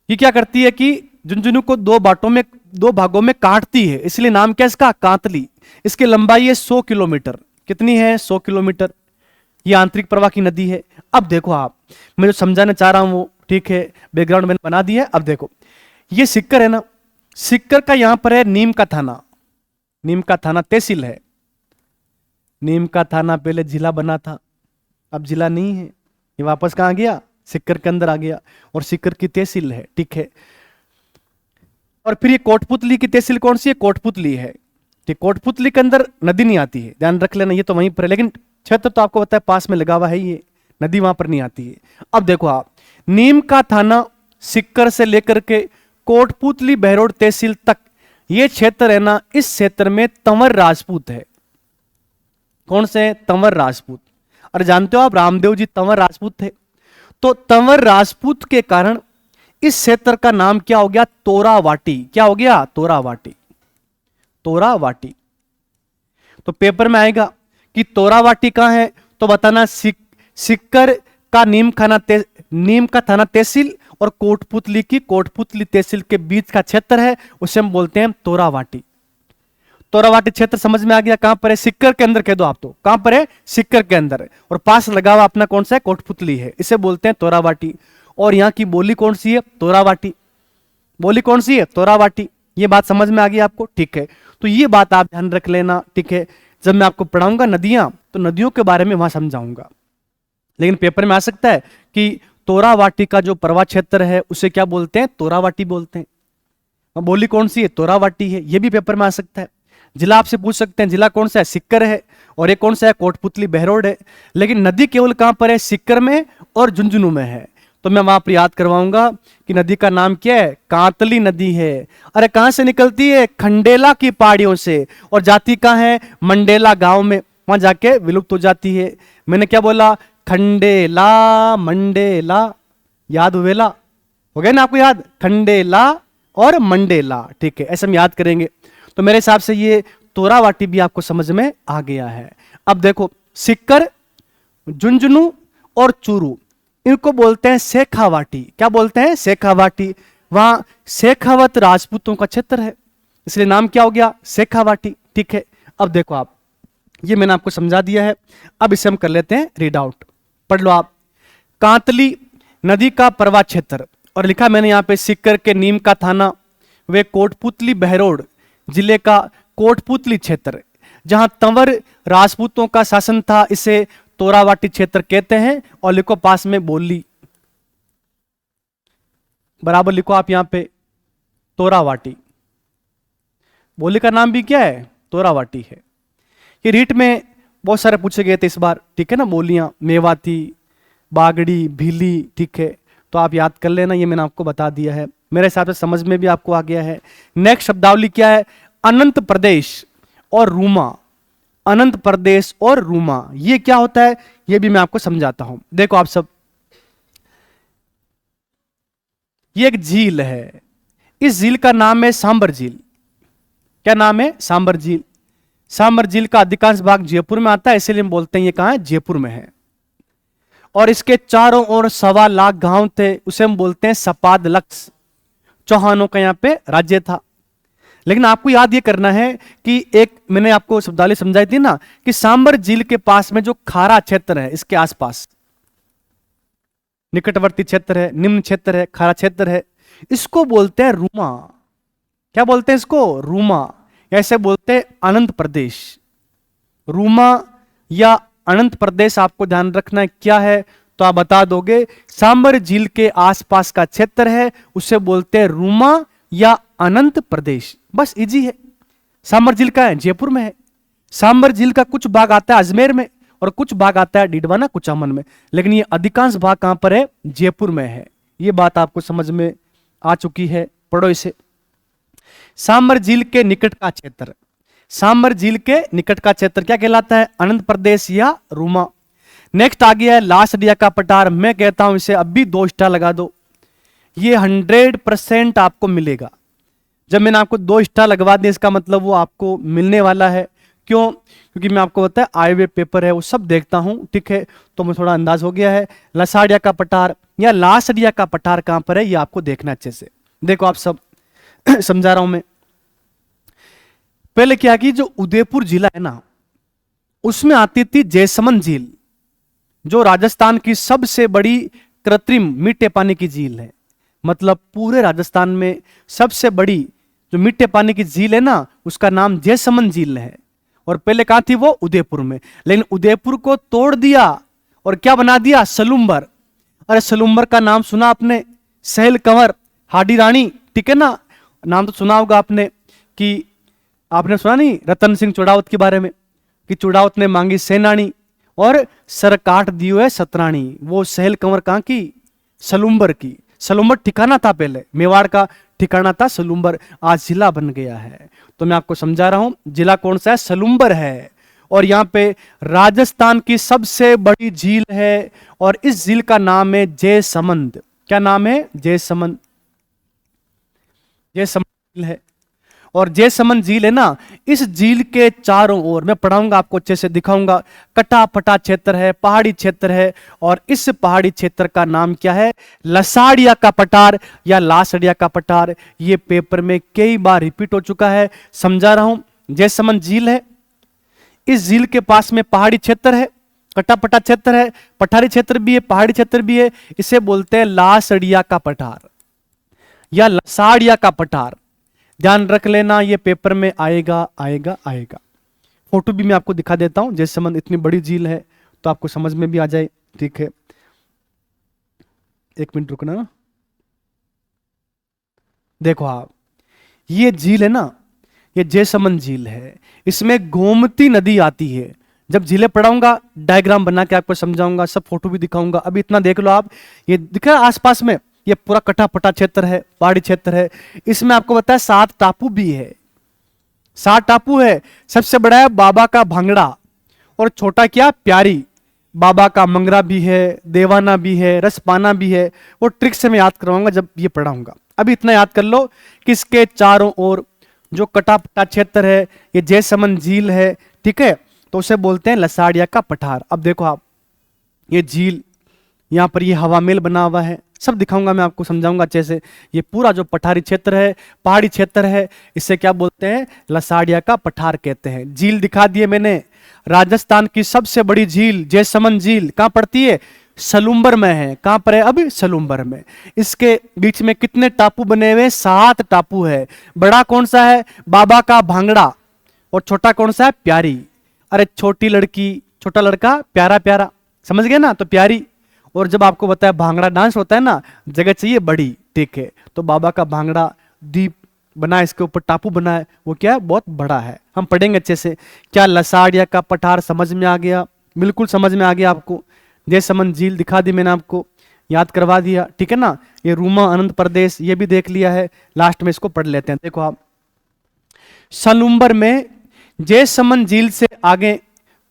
ये क्या करती है कि झुंझुनू को 2 बाटों में, 2 भागों में काटती है, इसलिए नाम क्या है इसका? कांतली। इसकी लंबाई है 100 किलोमीटर। कितनी है? 100 किलोमीटर। ये आंतरिक प्रवाह की नदी है। अब देखो आप, मैं जो समझाना चाह रहा हूं वो, ठीक है, बैकग्राउंड मैंने बना दिया है। अब देखो, ये सिक्कर है ना, सिक्कर का यहां पर है नीम का थाना। नीम का थाना तहसील है। नीम का थाना पहले जिला बना था, अब जिला नहीं है। ये वापस कहां गया? सिक्कर के अंदर आ गया। और सिक्कर की तहसील है, ठीक है। और फिर ये कोटपुतली की तहसील कौन सी है? कोटपुतली है, ठीक, कोटपुतली के अंदर नदी नहीं आती है, ध्यान रख लेना, ये तो वहीं पर है, लेकिन क्षेत्र तो आपको पता है पास में लगा हुआ है, ये नदी वहां पर नहीं आती है। अब देखो आप, नीम का थाना सिक्कर से लेकर के कोटपुतली बहरोड तहसील तक ये क्षेत्र है ना, इस क्षेत्र में तंवर राजपूत है। कौन से? तंवर राजपूत। और जानते हो आप रामदेव जी तंवर राजपूत थे। तो तंवर राजपूत के कारण इस क्षेत्र का नाम क्या हो गया? तोरावाटी। क्या हो गया? तोरावाटी। तोरावाटी। तो पेपर में आएगा कि तोरावाटी कहां है, तो बताना सिक्कर का नीम का थाना तहसील और कोटपुतली की कोटपुतली तहसील के बीच का क्षेत्र है, उसे हम बोलते हैं तोरावाटी। तोरावाटी क्षेत्र समझ में आ गया? कहां पर है? सिक्कर के अंदर कह दो आप तो। कहां पर है? सिक्कर के अंदर। और पास लगा हुआ अपना कौन सा है? कोटपुतली है, इसे बोलते हैं तोरावाटी। और यहां की बोली कौन सी है? तोरावाटी। बोली कौन सी है? तोरावाटी। ये बात समझ में आ गई आपको? ठीक है, तो ये बात आप ध्यान रख लेना। ठीक है, जब मैं आपको पढ़ाऊंगा नदियां, तो नदियों के बारे में वहां समझाऊंगा। लेकिन पेपर में आ सकता है कि तोरावाटी का जो प्रवाह क्षेत्र है उसे क्या बोलते हैं? तोरावाटी बोलते हैं। बोली कौन सी है? तोरावाटी है। यह भी पेपर में आ सकता है। जिला आपसे पूछ सकते हैं, जिला कौन सा है? सिक्कर है। और ये कौन सा है? कोटपुतली बहरोड है। लेकिन नदी केवल कहां पर है? सिक्कर में और झुंझुनू में है। तो मैं वहां पर याद करवाऊंगा कि नदी का नाम क्या है? कांतली नदी है। अरे कहां से निकलती है? खंडेला की पहाड़ियों से। और जाती कहां है? मंडेला गांव में, वहां जाके विलुप्त हो जाती है। मैंने क्या बोला? खंडेला, मंडेला, याद हुएला? हो गया ना आपको याद? खंडेला और मंडेला। ठीक है, ऐसे हम याद करेंगे। तो मेरे हिसाब से ये तोरावाटी भी आपको समझ में आ गया है। अब देखो, सिक्कर, झुंझुनू और चूरू, इनको बोलते हैं शेखावाटी। क्या बोलते हैं? शेखावाटी। वहां शेखावत राजपूतों का क्षेत्र है, इसलिए नाम क्या हो गया? शेखावाटी। ठीक है, अब देखो आप, ये मैंने आपको समझा दिया है। अब इसे हम कर लेते हैं रीड आउट। पढ़ लो आप। कांतली नदी का प्रवाह क्षेत्र, और लिखा मैंने यहां पे सिक्कर के नीम का थाना वे कोटपुतली बहरोड जिले का कोटपुतली क्षेत्र, जहां तंवर राजपूतों का शासन था, इसे तोरावाटी क्षेत्र कहते हैं। और लिखो पास में बोली, बराबर लिखो आप यहां पे तोरावाटी। बोली का नाम भी क्या है? तोरावाटी है। ये रीट में बहुत सारे पूछे गए थे इस बार। ठीक है ना, बोलियां मेवाती, बागड़ी, भीली। ठीक है, तो आप याद कर लेना, ये मैंने आपको बता दिया है। मेरे हिसाब से समझ में भी आपको आ गया है। नेक्स्ट शब्दावली क्या है? अनंत प्रदेश और रूमा। अनंत प्रदेश और रूमा, ये क्या होता है? ये भी मैं आपको समझाता हूं। देखो आप सब, ये एक झील है। इस झील का नाम है सांबर झील। क्या नाम है? सांबर झील। सांबर झील का अधिकांश भाग जयपुर में आता है, इसीलिए हम बोलते हैं ये कहां है? जयपुर में है। और इसके चारों ओर 1.25 लाख गांव थे, उसे हम बोलते हैं सपाद लक्ष्य। चौहानों का यहां पे राज्य था। लेकिन आपको याद ये करना है कि एक मैंने आपको शब्दावली समझाई थी ना, कि सांबर झील के पास में जो खारा क्षेत्र है, इसके आसपास निकटवर्ती क्षेत्र है, निम्न क्षेत्र है, खारा क्षेत्र है, इसको बोलते हैं रूमा। क्या बोलते हैं इसको? रूमा। ऐसे बोलते हैं अनंत प्रदेश। रूमा या अनंत प्रदेश आपको ध्यान रखना है क्या है, तो आप बता दोगे। सांबर झील के आसपास का क्षेत्र है, उसे बोलते हैं रूमा या अनंत प्रदेश। बस इजी है। सांबर झील का है? जयपुर में है। सांबर झील का कुछ भाग आता है अजमेर में, और कुछ भाग आता है डिडवाना कुचामन में, लेकिन ये अधिकांश भाग कहां पर है? जयपुर में है। ये बात आपको समझ में आ चुकी है। पढ़ो इसे। सांबर झील के निकट का क्षेत्र, सांबर झील के निकट का क्षेत्र क्या कहलाता है? अनंत प्रदेश या रूमा। नेक्स्ट आ गया है लासडिया का पठार। मैं कहता हूं इसे अब भी 2 स्टार लगा दो, ये 100% आपको मिलेगा। जब मैंने आपको 2 स्टार लगवा दिए, इसका मतलब वो आपको मिलने वाला है। क्यों? क्योंकि मैं आपको बताया आए हुए पेपर है वो सब देखता हूं। ठीक है, तो मुझे थोड़ा अंदाज हो गया है। लसाडिया का पठार या लासडिया का पठार कहां पर है, ये आपको देखना अच्छे से। देखो आप सब समझा रहा हूं मैं। पहले क्या कि जो उदयपुर जिला है ना, उसमें आती थी जैसमंद झील, जो राजस्थान की सबसे बड़ी कृत्रिम मीठे पानी की झील है। मतलब पूरे राजस्थान में सबसे बड़ी जो मीठे पानी की झील है ना, उसका नाम जैसमंद झील है। और पहले कहां थी वो? उदयपुर में। लेकिन उदयपुर को तोड़ दिया और क्या बना दिया? सलूम्बर। अरे सलूम्बर का नाम सुना आपने? सहल कंवर, हाडी रानी। ठीक है ना, नाम तो सुना होगा आपने कि आपने सुना नहीं रतन सिंह चुड़ावत के बारे में कि चुड़ावत ने मांगी सेनानी और सर काट दियो है सतरानी। वो सहल कंवर कहाँ की? सलूम्बर की। सलूम्बर ठिकाना था पहले, मेवाड़ का ठिकाना था सलूम्बर, आज जिला बन गया है। तो मैं आपको समझा रहा हूं जिला कौन सा है? सलूम्बर है। और यहां पे राजस्थान की सबसे बड़ी झील है और इस झील का नाम है जयसमंद। क्या नाम है? जयसमंद। जयसमंद झील है। और जयसमंद झील है ना, इस झील के चारों ओर मैं पढ़ाऊंगा आपको, अच्छे से दिखाऊंगा, कटा फटा क्षेत्र है, पहाड़ी क्षेत्र है। और इस पहाड़ी क्षेत्र का नाम क्या है? लसाड़िया का पठार या लासड़िया का पठार। ये पेपर में कई बार रिपीट हो चुका है, समझा रहा हूं। जयसमंद झील है, इस झील के पास में पहाड़ी क्षेत्र है, कटा पटा क्षेत्र है, पठारी क्षेत्र भी है, पहाड़ी क्षेत्र भी है। इसे बोलते हैं लासड़िया का पठार या लसाड़िया का पठार। ध्यान रख लेना, ये पेपर में आएगा आएगा आएगा। फोटो भी मैं आपको दिखा देता हूं, जयसमंद इतनी बड़ी झील है तो आपको समझ में भी आ जाए। ठीक है, एक मिनट रुकना ना। देखो आप, ये झील है ना, ये जयसमंद झील है, इसमें गोमती नदी आती है। जब झीलें पढ़ाऊंगा डायग्राम बना के आपको समझाऊंगा, सब फोटो भी दिखाऊंगा। अभी इतना देख लो आप, ये दिख रहा है आसपास में, ये पूरा कटा पटा क्षेत्र है, पहाड़ी क्षेत्र है। इसमें आपको बताया 7 टापू भी है, 7 टापू है। सबसे बड़ा है बाबा का भांगड़ा और छोटा क्या? प्यारी। बाबा का मंगरा भी है, देवाना भी है, रसपाना भी है। वो ट्रिक से मैं याद करवाऊंगा जब ये पढ़ाऊंगा। अभी इतना याद कर लो कि इसके चारों ओर जो कटा पटा क्षेत्र है, ये जयसमंद झील है। ठीक है, तो उसे बोलते हैं लसाड़िया का पठार। अब देखो आप, ये झील, यहां पर ये हवा महल बना हुआ है, सब दिखाऊंगा मैं आपको, समझाऊंगा अच्छे से। ये पूरा जो पठारी क्षेत्र है, पहाड़ी क्षेत्र है, इसे क्या बोलते हैं? लसाड़िया का पठार कहते हैं। झील दिखा दिए मैंने। राजस्थान की सबसे बड़ी झील जयसमंद झील कहां पड़ती है? सलूम्बर में है। कहां पर है? अभी सलूम्बर में। इसके बीच में कितने टापू बने हुए? 7 टापू है। बड़ा कौन सा है? बाबा का भांगड़ा। और छोटा कौन सा है? प्यारी। अरे छोटी लड़की छोटा लड़का प्यारा प्यारा, समझ गए ना? तो प्यारी। और जब आपको बताया भांगड़ा डांस होता है ना, जगह चाहिए बड़ी। ठीक है, तो बाबा का भांगड़ा दीप बना, इसके ऊपर टापू बना है, वो क्या है? बहुत बड़ा है। हम पढ़ेंगे अच्छे से। क्या लसाड़िया का पठार समझ में आ गया? बिल्कुल समझ में आ गया आपको। जयसमंद झील दिखा दी मैंने आपको, याद करवा दिया। ठीक है ना? ये रूमा आनंद प्रदेश ये भी देख लिया है, लास्ट में इसको पढ़ लेते हैं। देखो आप, सलूम्बर में जयसमंद झील से आगे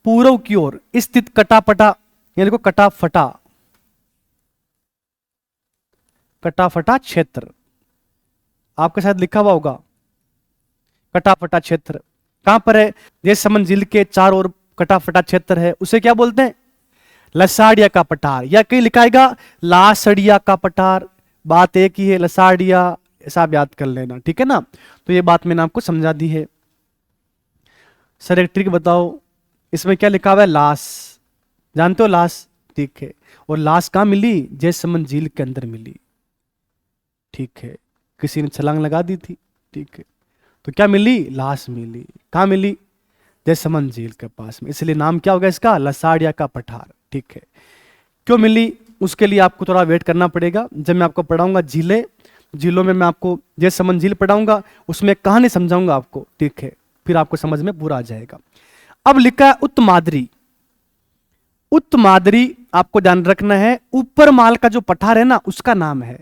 पूर्व की ओर स्थित कटापटा, ये देखो कटाफटा, कटाफटा क्षेत्र आपके साथ लिखा हुआ होगा। कटाफटा क्षेत्र कहां पर है? जयसमंद झील के चारों ओर कटाफटा क्षेत्र है, उसे क्या बोलते हैं? लसाड़िया का पठार, या कहीं लिखाएगा लासड़िया का पठार। बात एक ही है, लसाड़िया, ऐसा आप याद कर लेना। ठीक है ना? तो ये बात मैंने आपको समझा दी है। सर एक ट्रिक बताओ, इसमें क्या लिखा हुआ है? लाश, जानते हो लाश? ठीक है, और लाश कहां मिली? जयसमंद झील के अंदर मिली। ठीक है, किसी ने छलांग लगा दी थी। ठीक है, तो क्या मिली? लाश मिली। कहां मिली? जयसमंद झील के पास में, इसलिए नाम क्या होगा इसका? लसाड़िया का पठार। ठीक है, क्यों मिली उसके लिए आपको थोड़ा वेट करना पड़ेगा। जब मैं आपको पढ़ाऊंगा झीलें, झीलों में मैं आपको जयसमंद झील पढ़ाऊंगा, उसमें कहानी समझाऊंगा आपको। ठीक है, फिर आपको समझ में पूरा आ जाएगा। अब लिखा है उत्तमाद्री। उत्तमाद्री आपको ध्यान रखना है, ऊपर माल का जो पठार है ना, उसका नाम है।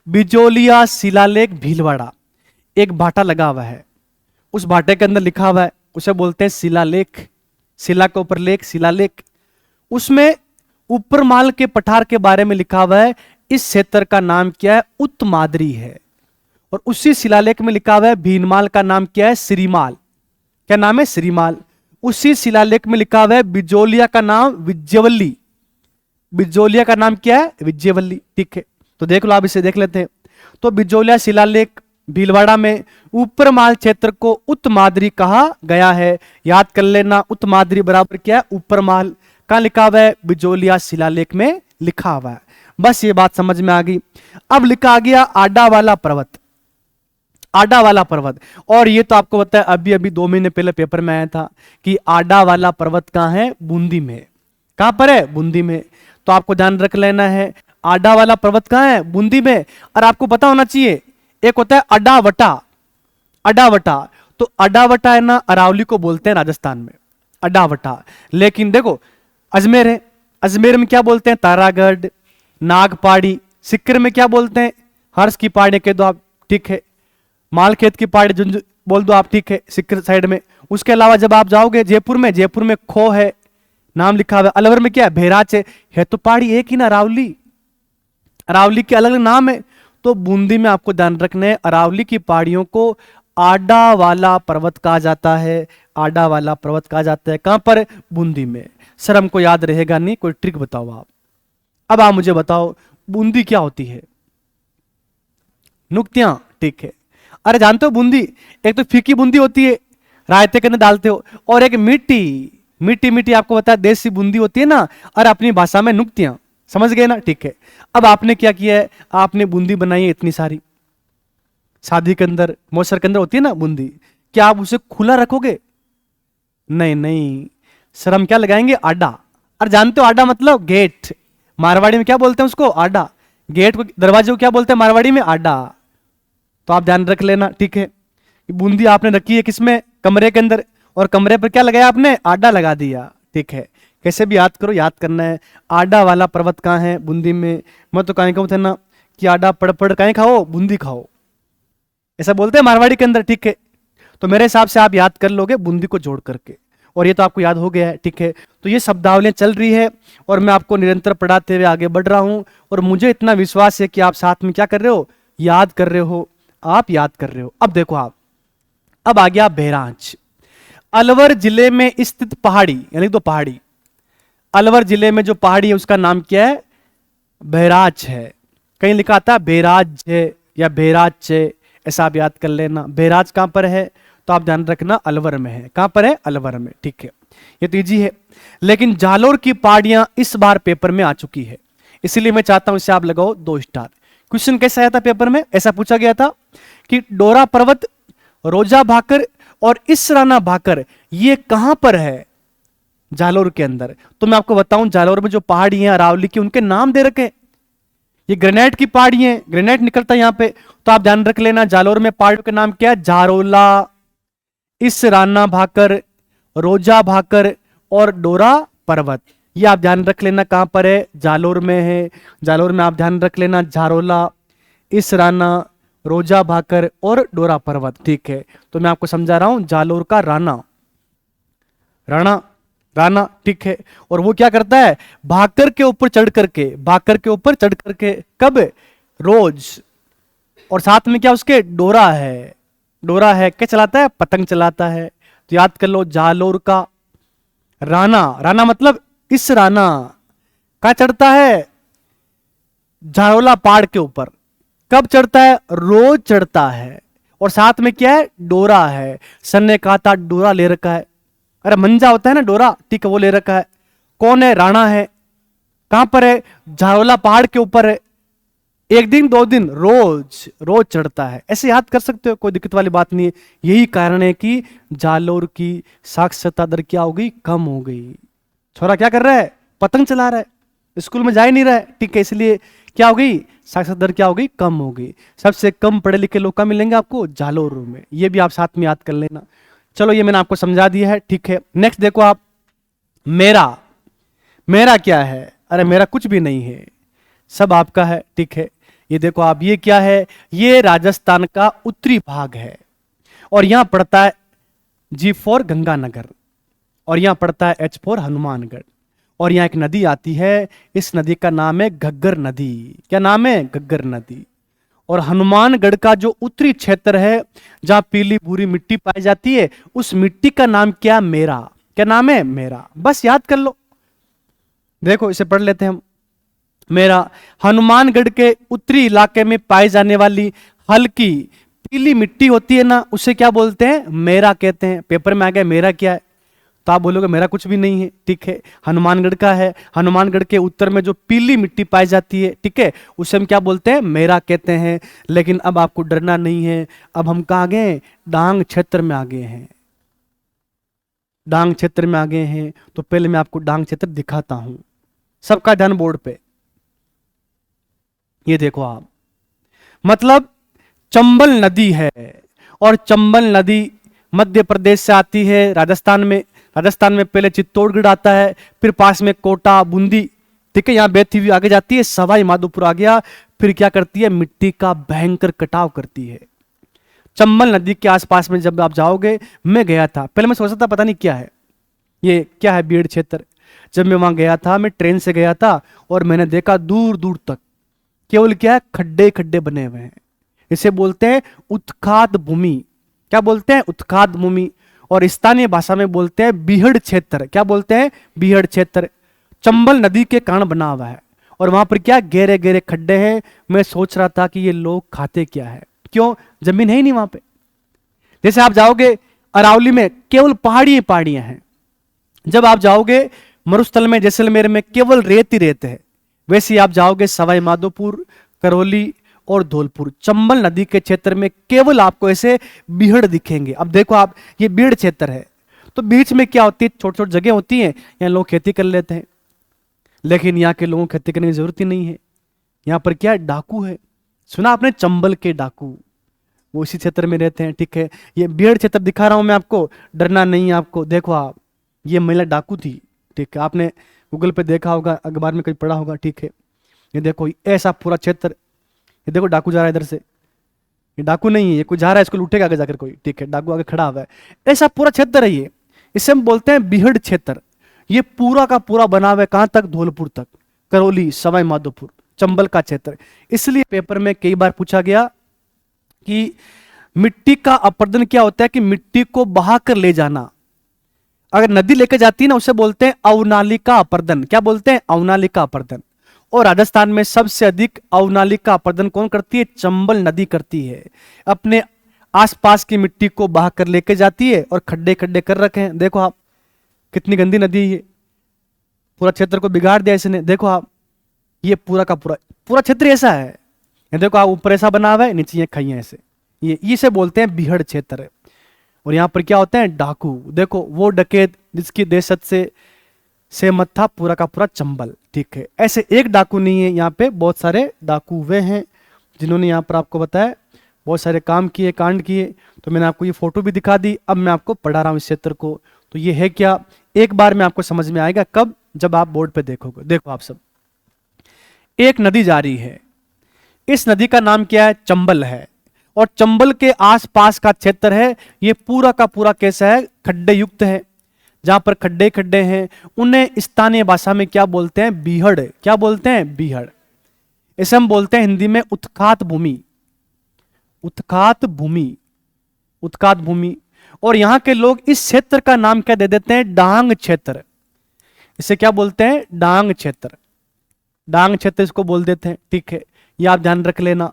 बिजोलिया शिलालेख भीलवाड़ा, एक भाटा लगा हुआ है, उस भाटे के अंदर लिखा हुआ है, उसे बोलते हैं शिलालेख। शिला के ऊपर लेख, शिलालेख। उसमें ऊपर माल के पठार के बारे में लिखा हुआ है। इस क्षेत्र का नाम क्या है? उत्तमाद्री है। और उसी शिलालेख में लिखा हुआ है भीनमाल का नाम क्या है? श्रीमाल। क्या नाम है? श्रीमाल। उसी शिलालेख में लिखा हुआ है बिजोलिया का नाम विजयवल्ली। बिजोलिया का नाम क्या है? विजयवल्ली। ठीक है, तो देख लो, आप इसे देख लेते हैं। तो बिजोलिया शिलालेख भीलवाड़ा में ऊपर माल क्षेत्र को उत्तमाद्री कहा गया है। याद कर लेना, उत्तमाद्री बराबर क्या है? ऊपर माल। कहां लिखा हुआ है? बिजोलिया शिलालेख में लिखा हुआ है। बस ये बात समझ में आ गई। अब लिखा गया आडा वाला पर्वत। आडा वाला पर्वत, और ये तो आपको पता है, अभी अभी 2 महीने पहले पेपर में आया था कि आडा वाला पर्वत कहां है? बूंदी में। कहां पर है? बूंदी में। तो आपको ध्यान रख लेना है, आडा वाला पर्वत कहां है? बूंदी में। और आपको पता होना चाहिए, एक होता है अडावटा। अडावटा तो अडावटा है ना, अरावली को बोलते हैं राजस्थान में अडावटा। लेकिन देखो अजमेर है, अजमेर में क्या बोलते हैं? तारागढ़, नागपाड़ी। सिक्कर में क्या बोलते हैं? हर्ष की पहाड़ी कह दो आप, ठीक है। मालखेत की पहाड़ी झुंझुनू बोल दो आप, ठीक है, सिक्कर साइड में। उसके अलावा जब आप जाओगे जयपुर में, जयपुर में खो है, नाम लिखा हुआ है। अलवर में क्या है? भेराच है तो पहाड़ी एक ही ना, अरावली। अरावली के अलग अलग नाम है। तो बूंदी में आपको ध्यान रखना है, अरावली की पहाड़ियों को आडा वाला पर्वत कहा जाता है। आडा वाला पर्वत कहा जाता है। कहां पर? बूंदी में। सर हमको याद रहेगा नहीं, कोई ट्रिक बताओ आप। अब आप मुझे बताओ बूंदी क्या होती है? नुक्तियां, ठीक है। अरे जानते हो बूंदी, एक तो फीकी बूंदी होती है, रायते के अंदर डालते हो, और एक मीठी मीठी मीठी आपको पता है देसी बूंदी होती है ना, और अपनी भाषा में नुक्तियां। समझ गए ना? ठीक है। अब आपने क्या किया है? आपने बूंदी बनाई है इतनी सारी, शादी के अंदर, मौसर के अंदर होती है ना बूंदी, क्या आप उसे खुला रखोगे? नहीं नहीं सर, हम क्या लगाएंगे? आडा। और जानते हो आडा मतलब गेट, मारवाड़ी में क्या बोलते हैं उसको? आडा। गेट को, दरवाजे को क्या बोलते हैं मारवाड़ी में? आडा। तो आप ध्यान रख लेना, ठीक है। बूंदी आपने रखी है किसमें? कमरे के अंदर, और कमरे पर क्या लगाया आपने? आडा लगा दिया, ठीक है। कैसे भी याद करो, याद करना है। आडा वाला पर्वत कहाँ है? बूंदी में। मैं तो कहीं कहूँ थे ना कि आडा पड़ पड़ कहीं खाओ, बूंदी खाओ, ऐसा बोलते हैं मारवाड़ी के अंदर, ठीक है। तो मेरे हिसाब से आप याद कर लोगे बूंदी को जोड़ करके, और ये तो आपको याद हो गया है, ठीक है। तो ये शब्दावलियां चल रही है और मैं आपको निरंतर पढ़ाते हुए आगे बढ़ रहा हूं, और मुझे इतना विश्वास है कि आप साथ में क्या कर रहे हो? याद कर रहे हो, आप याद कर रहे हो। अब देखो आप, अब आ गया बहरांच। अलवर जिले में स्थित पहाड़ी, यानी तो पहाड़ी, अलवर जिले में जो पहाड़ी है उसका नाम क्या है? बहराच है। कहीं लिखा आता बैराज है या बैराज है, ऐसा आप याद कर लेना। बैराज कहां पर है? तो आप ध्यान रखना अलवर में है। कहां पर है? अलवर में, ठीक है। ये तो इजी है। लेकिन जालोर की पहाड़ियां इस बार पेपर में आ चुकी है, इसलिए मैं चाहता हूं इसे आप लगाओ 2 स्टार। क्वेश्चन कैसा आया था पेपर में? ऐसा पूछा गया था कि डोरा पर्वत, रोजा भाकर और इसराना भाकर ये कहां पर है? जालोर के अंदर। तो मैं आपको बताऊं, जालोर में जो पहाड़ी है अरावली की, उनके नाम दे रखे। ये ग्रेनाइट की पहाड़ी है, ग्रेनाइट निकलता है यहां पे। तो आप ध्यान रख लेना, जालोर में पहाड़ियों के नाम क्या है? जारोला, इसराना भाकर, रोजा भाकर और डोरा पर्वत। ये आप ध्यान रख लेना कहां पर है? जालोर में है। जालोर में आप ध्यान रख लेना जारोला, इसराना, रोजा भाकर और डोरा पर्वत, ठीक है। तो मैं आपको समझा रहा हूं, जालोर का राणा, राणा, राणा, ठीक है। और वो क्या करता है? भाकर के ऊपर चढ़ करके, भाकर के ऊपर चढ़ करके, कब? रोज। और साथ में क्या उसके? डोरा है, डोरा है। क्या चलाता है? पतंग चलाता है। तो याद कर लो, जालोर का राणा, राणा मतलब इस राणा कहां चढ़ता है? झारोला पहाड़ के ऊपर। कब चढ़ता है? रोज चढ़ता है। और साथ में क्या है? डोरा है। सन ने कहा था डोरा ले रखा है, अरे मंजा होता है ना डोरा, ठीक है, वो ले रखा है। कौन है? राणा है। कहां पर है? झारोला पहाड़ के ऊपर है। 1 दिन 2 दिन, रोज रोज चढ़ता है। ऐसे याद कर सकते हो, कोई दिक्कत वाली बात नहीं है। यही कारण है कि जालोर की साक्षरता दर क्या हो गई? कम हो गई। छोरा क्या कर रहा है? पतंग चला रहा है, स्कूल में जा ही नहीं रहा है, ठीक है। इसलिए क्या हो गई? साक्षरता दर क्या हो गई? कम हो गई। सबसे कम पढ़े लिखे लोग कहाँ मिलेंगे आपको? जालोर में। ये भी आप साथ में याद कर लेना। चलो ये मैंने आपको समझा दिया है, ठीक है। नेक्स्ट देखो आप, मेरा। मेरा क्या है? अरे मेरा कुछ भी नहीं है, सब आपका है, ठीक है। ये देखो आप, ये क्या है? ये राजस्थान का उत्तरी भाग है, और यहां पड़ता है G फॉर गंगानगर, और यहां पड़ता है H फॉर हनुमानगढ़, और यहां एक नदी आती है, इस नदी का नाम है घग्गर नदी। क्या नाम है? घग्गर नदी। और हनुमानगढ़ का जो उत्तरी क्षेत्र है, जहां पीली भूरी मिट्टी पाई जाती है, उस मिट्टी का नाम क्या? मेरा। क्या नाम है? मेरा। बस याद कर लो। देखो इसे पढ़ लेते हैं हम। मेरा हनुमानगढ़ के उत्तरी इलाके में पाई जाने वाली हल्की पीली मिट्टी होती है ना, उसे क्या बोलते हैं? मेरा कहते हैं। पेपर में आ गया मेरा क्या है, तो आप बोलोगे मेरा कुछ भी नहीं है, ठीक है। हनुमानगढ़ का है। हनुमानगढ़ के उत्तर में जो पीली मिट्टी पाई जाती है, ठीक है, उसे हम क्या बोलते हैं? मेरा कहते हैं। लेकिन अब आपको डरना नहीं है, अब हम कहाँ गए? डांग क्षेत्र में आ गए हैं। डांग क्षेत्र में आ गए हैं। तो पहले मैं आपको डांग क्षेत्र दिखाता हूं, सबका ध्यान बोर्ड पे। ये देखो आप, मतलब चंबल नदी है, और चंबल नदी मध्य प्रदेश से आती है राजस्थान में पहले चित्तौड़गढ़ आता है, फिर पास में कोटा, बूंदी, ठीक है, यहाँ बहती हुई आगे जाती है, सवाई माधोपुर आ गया, फिर क्या करती है, मिट्टी का भयंकर कटाव करती है। चंबल नदी के आसपास में जब आप जाओगे, मैं गया था, पहले मैं सोचा था पता नहीं क्या है, ये क्या है बीड़ क्षेत्र। जब मैं वहां गया था, मैं ट्रेन से गया था और मैंने देखा दूर दूर तक केवल क्या है, खड्डे खड्डे बने हुए हैं। इसे बोलते हैं उत्खात भूमि। क्या बोलते हैं, उत्खात भूमि। और स्थानीय भाषा में बोलते हैं बीहड़ क्षेत्र। क्या बोलते हैं, बीहड़ क्षेत्र। चंबल नदी के कारण बना हुआ है और वहां पर क्या गहरे गहरे खड्डे हैं। मैं सोच रहा था कि ये लोग खाते क्या है, क्यों, जमीन है ही नहीं वहां पे। जैसे आप जाओगे अरावली में केवल पहाड़ी पहाड़ियां हैं, जब आप जाओगे मरुस्थल में जैसलमेर में केवल रेत ही रेत है, वैसे ही आप जाओगे सवाई माधोपुर, करौली और धौलपुर, चंबल नदी के क्षेत्र में केवल आपको ऐसे बीहड़ दिखेंगे। अब देखो आप, ये बीहड़ क्षेत्र है तो बीच में क्या होती है, छोटी छोटी जगह होती हैं, यहाँ लोग खेती कर लेते हैं, लेकिन यहाँ के लोगों को खेती करने की जरूरत ही नहीं है। यहाँ पर क्या डाकू है, सुना आपने चंबल के डाकू, वो इसी क्षेत्र में रहते हैं, ठीक है। ये बीहड़ क्षेत्र दिखा रहा हूं मैं आपको, डरना नहीं है आपको। देखो आप, ये महिला डाकू थी, ठीक है, आपने गूगल पे देखा होगा, अखबार में कहीं पढ़ा होगा, ठीक है। ये देखो ऐसा पूरा क्षेत्र, ये देखो डाकू जा रहा है इधर से, ये डाकू नहीं है, ये कोई जा रहा है, इसको लूटेगा आगे जाकर कोई, ठीक है, डाकू आगे खड़ा हुआ है। ऐसा पूरा क्षेत्र है ये, इसे हम बोलते हैं बीहड़ क्षेत्र। ये पूरा का पूरा बना हुआ है, कहां तक, धौलपुर तक, करौली, सवाई माधोपुर, चंबल का क्षेत्र। इसलिए पेपर में कई बार पूछा गया कि मिट्टी का अपरदन क्या होता है, कि मिट्टी को बहा कर ले जाना। अगर नदी लेकर जाती है ना, उसे बोलते हैं अवनालिका अपरदन। क्या बोलते हैं, अवनालिका अपरदन। और राजस्थान में सबसे अधिक अवनालिका अपरदन कौन करती है, चंबल नदी करती है। अपने आसपास की मिट्टी को बहा कर लेकर जाती है और खड्डे खड्डे कर रखे हैं। देखो आप, कितनी गंदी नदी है ये, पूरा क्षेत्र को बिगाड़ दिया इसने। देखो आप, ये पूरा का पूरा क्षेत्र ऐसा है, ये देखो आप, ऊपर ऐसा बना हुआ है, नीचे ये खाइयां ऐसे, ये इसे बोलते हैं बीहड़ क्षेत्र। और यहां पर क्या होते हैं, डाकू। देखो वो डकैत जिसकी दहशत से मत था पूरा का पूरा चंबल, ठीक है। ऐसे एक डाकू नहीं है, यहाँ पे बहुत सारे डाकू वे हैं जिन्होंने यहाँ पर आपको बताया बहुत सारे काम किए, कांड किए। तो मैंने आपको ये फोटो भी दिखा दी, अब मैं आपको पढ़ा रहा हूँ इस क्षेत्र को। तो ये है क्या, एक बार में आपको समझ में आएगा, कब, जब आप बोर्ड पे देखोगे। देखो आप सब, एक नदी जा रही है, इस नदी का नाम क्या है, चंबल है। और चंबल के आसपास का क्षेत्र है, ये पूरा का पूरा कैसा है, खड्डे युक्त है। जहां पर खड्डे खड्डे हैं उन्हें स्थानीय भाषा में क्या बोलते हैं, बीहड़। क्या बोलते हैं, बीहड़। इसे हम बोलते हैं हिंदी में उत्खात भूमि। उत्खात भूमि, उत्खात भूमि। और यहां के लोग इस क्षेत्र का नाम क्या दे देते हैं, डांग क्षेत्र। इसे क्या बोलते हैं, डांग क्षेत्र। डांग क्षेत्र इसको बोल देते हैं, ठीक है, ये आप ध्यान रख लेना।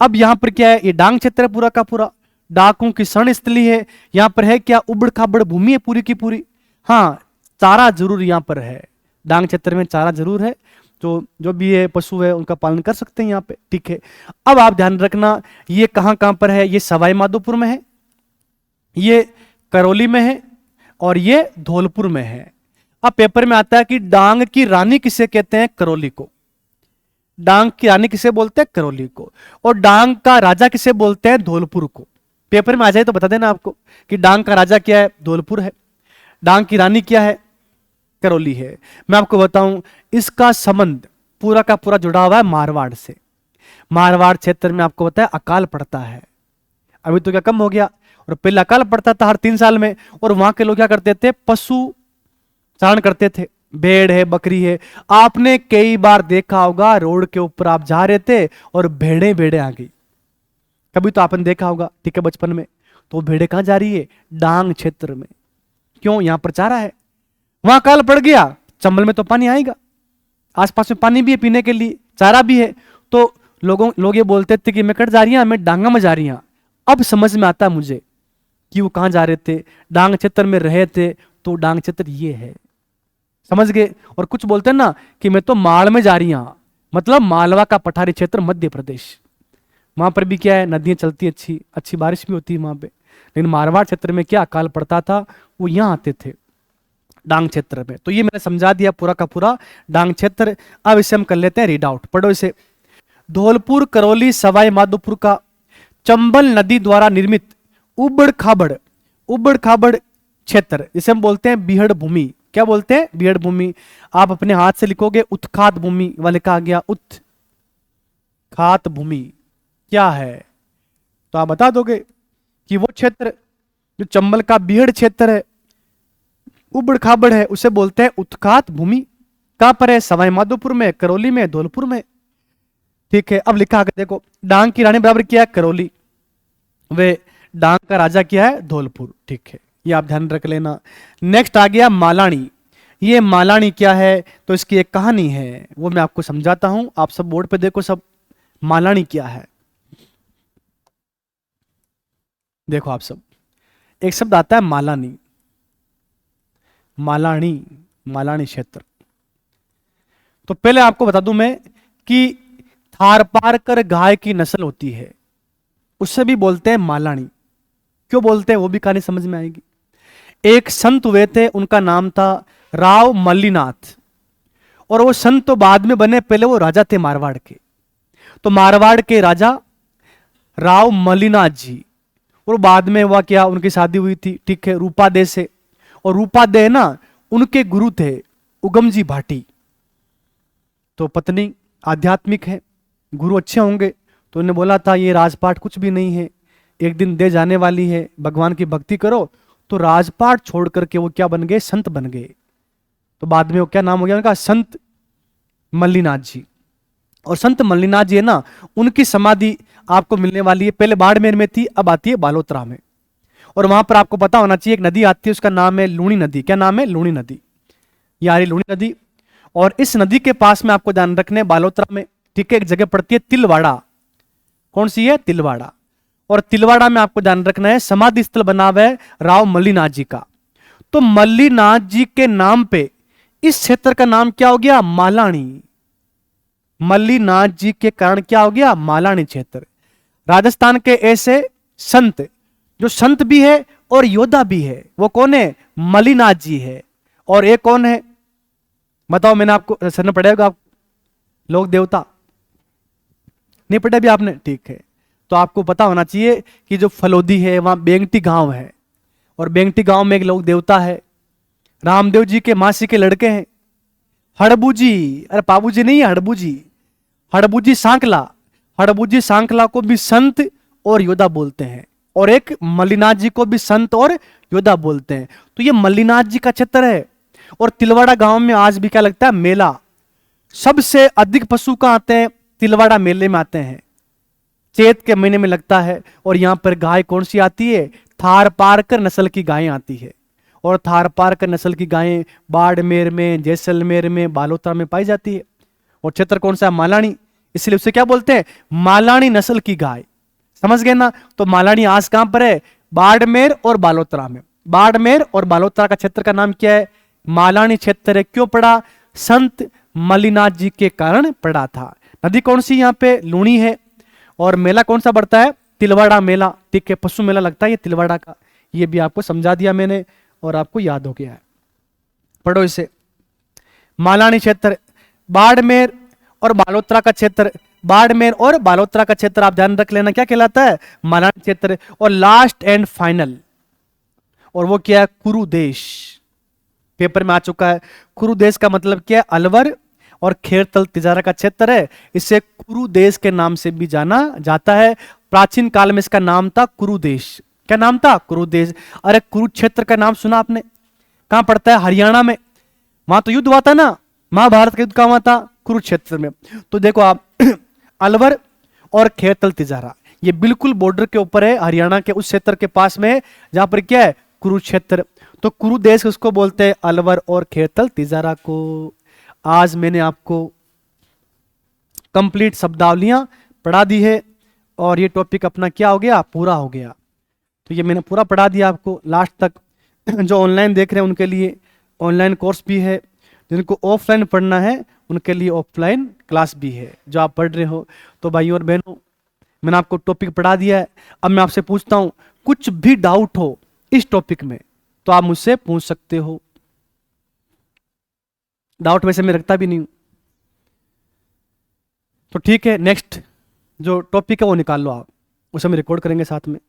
अब यहां पर क्या है, ये डांग क्षेत्र है पूरा का पूरा, डाकुओं की शरण स्थली है। यहां पर है क्या, उबड़ खाबड़ भूमि है पूरी की पूरी। हाँ, चारा जरूर यहां पर है, डांग क्षेत्र में चारा जरूर है, तो जो भी है पशु है उनका पालन कर सकते हैं यहाँ पे, ठीक है। अब आप ध्यान रखना, ये कहां कहां पर है, ये सवाई माधोपुर में है, ये करौली में है और ये धौलपुर में है। अब पेपर में आता है कि डांग की रानी किसे कहते हैं, करौली को। डांग की रानी किसे बोलते हैं, करौली को। और डांग का राजा किसे बोलते हैं, धौलपुर को। पेपर में आ जाए तो बता देना आपको कि डांग का राजा क्या है, धौलपुर है, डांग की रानी क्या है, करौली है। मैं आपको बताऊं, इसका संबंध पूरा का पूरा जुड़ा हुआ है मारवाड़ से। मारवाड़ क्षेत्र में आपको बताया अकाल पड़ता है, अभी तो क्या कम हो गया, और पहले अकाल पड़ता था हर 3 साल में। और वहां के लोग क्या करते थे, पशु चारण करते थे, भेड़ है, बकरी है। आपने कई बार देखा होगा, रोड के ऊपर आप जा रहे थे और भेड़े भेड़े आ गई, कभी तो आपने देखा होगा, ठीक है, बचपन में। तो भेड़े कहां जा रही है, डांग क्षेत्र में। क्यों, यहां पर चारा है, वहां काल पड़ गया, चंबल में तो पानी आएगा, आसपास में पानी भी है पीने के लिए, चारा भी है। तो लोग ये बोलते थे कि मैं कट जा रही हूं, मैं डांगा में जा रही हूं। अब समझ में आता मुझे कि वो कहां जा रहे थे, डांग क्षेत्र में रहे थे, तो डांग क्षेत्र ये है, समझ गए। और कुछ बोलते हैं ना कि मैं तो माल में जा रही हूं, मतलब मालवा का पठारी क्षेत्र मध्य प्रदेश, वहां पर भी क्या है, नदियां चलती, अच्छी अच्छी बारिश भी होती है वहां पे। लेकिन मारवाड़ क्षेत्र में क्या अकाल पड़ता था, वो यहां आते थे डांग क्षेत्र में। तो ये मैंने समझा दिया पूरा का पूरा डांग क्षेत्र। अब इसे हम कर लेते हैं रीड आउट, पढ़ो इसे। धौलपुर, करौली, सवाई माधोपुर का चंबल नदी द्वारा निर्मित उबड़ खाबड़ उबड़ खाबड़ क्षेत्र, जिसे हम बोलते हैं बीहड़ भूमि। क्या बोलते हैं? बीहड़ भूमि। आप अपने हाथ से लिखोगे उत्खात भूमि, वह लिखा गया उत्खात भूमि क्या है, तो आप बता दोगे कि वो क्षेत्र जो चंबल का बीहड़ क्षेत्र है, उबड़ खाबड़ है, उसे बोलते हैं उत्खात भूमि। कहां पर है? सवाई माधोपुर में, करौली में, धौलपुर में। ठीक है, अब लिखा आगे देखो, डांग की रानी बराबर क्या है? करौली। वे डांग का राजा क्या है? धौलपुर। ठीक है, ये आप ध्यान रख लेना। नेक्स्ट आ गया मालानी। ये मालानी क्या है? तो इसकी एक कहानी है, वो मैं आपको समझाता हूं। आप सब बोर्ड पे देखो, सब मालानी क्या है। देखो आप सब, एक शब्द आता है मालानी, मालानी, मालानी क्षेत्र। तो पहले आपको बता दूं मैं कि थारपारकर गाय की नस्ल होती है, उससे भी बोलते हैं मालानी। क्यों बोलते हैं वो भी कहानी समझ में आएगी। एक संत हुए थे, उनका नाम था राव मल्लीनाथ, और वो संत तो बाद में बने, पहले वो राजा थे मारवाड़ के। तो मारवाड़ के राजा राव मल्लीनाथ जी, और बाद में हुआ क्या, उनकी शादी हुई थी, ठीक है, रूपादेह से। और रूपादेह ना उनके गुरु थे उगम जी भाटी। तो पत्नी आध्यात्मिक है, गुरु अच्छे होंगे, तो उन्होंने बोला था ये राजपाट कुछ भी नहीं है, एक दिन दे जाने वाली है, भगवान की भक्ति करो। तो राजपाट छोड़ करके वो क्या बन गए? संत बन गए। तो बाद में वो क्या नाम हो गया उनका? संत मल्लीनाथ जी। और संत मल्लीनाथ जी है ना, उनकी समाधि आपको मिलने वाली है, पहले बाड़मेर में थी, अब आती है बालोतरा में। और वहां पर आपको पता होना चाहिए, एक नदी आती है, उसका नाम है लूणी नदी। क्या नाम है? लूणी नदी। ये आ रही लूणी नदी। और इस नदी के पास में आपको ध्यान रखने, बालोतरा में, ठीक है, एक जगह पड़ती है तिलवाड़ा। कौन सी है? तिलवाड़ा। और तिलवाड़ा में आपको ध्यान रखना है समाधि स्थल बना हुआ है राव मल्लीनाथ जी का। तो मल्लीनाथ जी के नाम पे इस क्षेत्र का नाम क्या हो गया? मालानी। मल्लीनाथ जी के कारण क्या हो गया? मालानी क्षेत्र। राजस्थान के ऐसे संत, जो संत भी है और योद्धा भी है, वो कौन है? मल्लीनाथ जी है। और एक कौन है बताओ? मैंने आपको सरना पड़ेगा, आप लोक देवता नहीं पढ़ा भी आपने? ठीक है, तो आपको पता होना चाहिए कि जो फलोदी है वहां बेंगटी गांव है, और बेंगटी गांव में एक लोक देवता है, रामदेव जी के मासी के लड़के हैं, हड़बूजी। अरे पाबूजी नहीं है, हड़बूजी। हड़बूजी सांकला। हड़बूजी सांकला को भी संत और योद्धा बोलते हैं, और एक मल्लीनाथ जी को भी संत और योद्धा बोलते हैं। तो ये मल्लीनाथ जी का क्षेत्र है। और तिलवाड़ा गांव में आज भी क्या लगता है? मेला। सबसे अधिक पशु कहां आते हैं? तिलवाड़ा मेले में आते हैं, चैत के महीने में लगता है। और यहां पर गाय कौन सी आती है? थारपारकर नस्ल की गायें आती है। और थारपारकर नस्ल की गायें बाड़मेर में, जैसलमेर में, बालोतरा में पाई जाती है। और क्षेत्र कौन सा है? मालानी। इसलिए उसे क्या बोलते हैं? मालानी नस्ल की गाय। समझ गए ना? तो मालानी आज कहां पर है? बाड़मेर और बालोतरा में। बाड़मेर और बालोतरा का क्षेत्र का नाम क्या है? मालानी क्षेत्र है। क्यों पड़ा? संत मल्लीनाथ जी के कारण पड़ा था। नदी कौन सी यहां पे? लूणी है। और मेला कौन सा बढ़ता है? तिलवाड़ा मेला। ठीक है, पशु मेला लगता है ये तिलवाड़ा का। ये भी आपको समझा दिया मैंने, और आपको याद हो गया है। पढ़ो इसे। मालानी क्षेत्र, बाड़मेर और बालोतरा का क्षेत्र। बाड़मेर और बालोतरा का क्षेत्र आप ध्यान रख लेना, क्या कहलाता है? मालानी क्षेत्र। और लास्ट एंड फाइनल, और वो क्या है? कुरु देश। पेपर में आ चुका है। कुरु देश का मतलब क्या है? अलवर और खेरतल तिजारा का क्षेत्र है। इसे कुरु देश के नाम से भी जाना जाता है। प्राचीन काल में इसका नाम था कुरु देश। क्या नाम था? कुरु देश। अरे कुरुक्षेत्र का नाम सुना आपने? कहां पड़ता है? हरियाणा में। वहां तो युद्ध हुआ था ना, महाभारत का युद्ध कहां हुआ था? कुरुक्षेत्र में। तो देखो आप अलवर और खेरतल तिजारा, ये बिल्कुल बॉर्डर के ऊपर है, हरियाणा के उस क्षेत्र के पास में है जहां पर क्या है? कुरुक्षेत्र। तो कुरु देश उसको बोलते हैं, अलवर और खेरतल तिजारा को। आज मैंने आपको कंप्लीट शब्दावलियां पढ़ा दी है, और ये टॉपिक अपना क्या हो गया? पूरा हो गया। तो ये मैंने पूरा पढ़ा दिया आपको लास्ट तक। जो ऑनलाइन देख रहे हैं उनके लिए ऑनलाइन कोर्स भी है, जिनको ऑफलाइन पढ़ना है उनके लिए ऑफलाइन क्लास भी है, जो आप पढ़ रहे हो। तो भाइयों और बहनों, मैंने आपको टॉपिक पढ़ा दिया है। अब मैं आपसे पूछता हूं, कुछ भी डाउट हो इस टॉपिक में तो आप मुझसे पूछ सकते हो। डाउट वैसे मैं रखता भी नहीं हूं। तो ठीक है, नेक्स्ट जो टॉपिक है वो निकाल लो आप, उसे हम रिकॉर्ड करेंगे साथ में।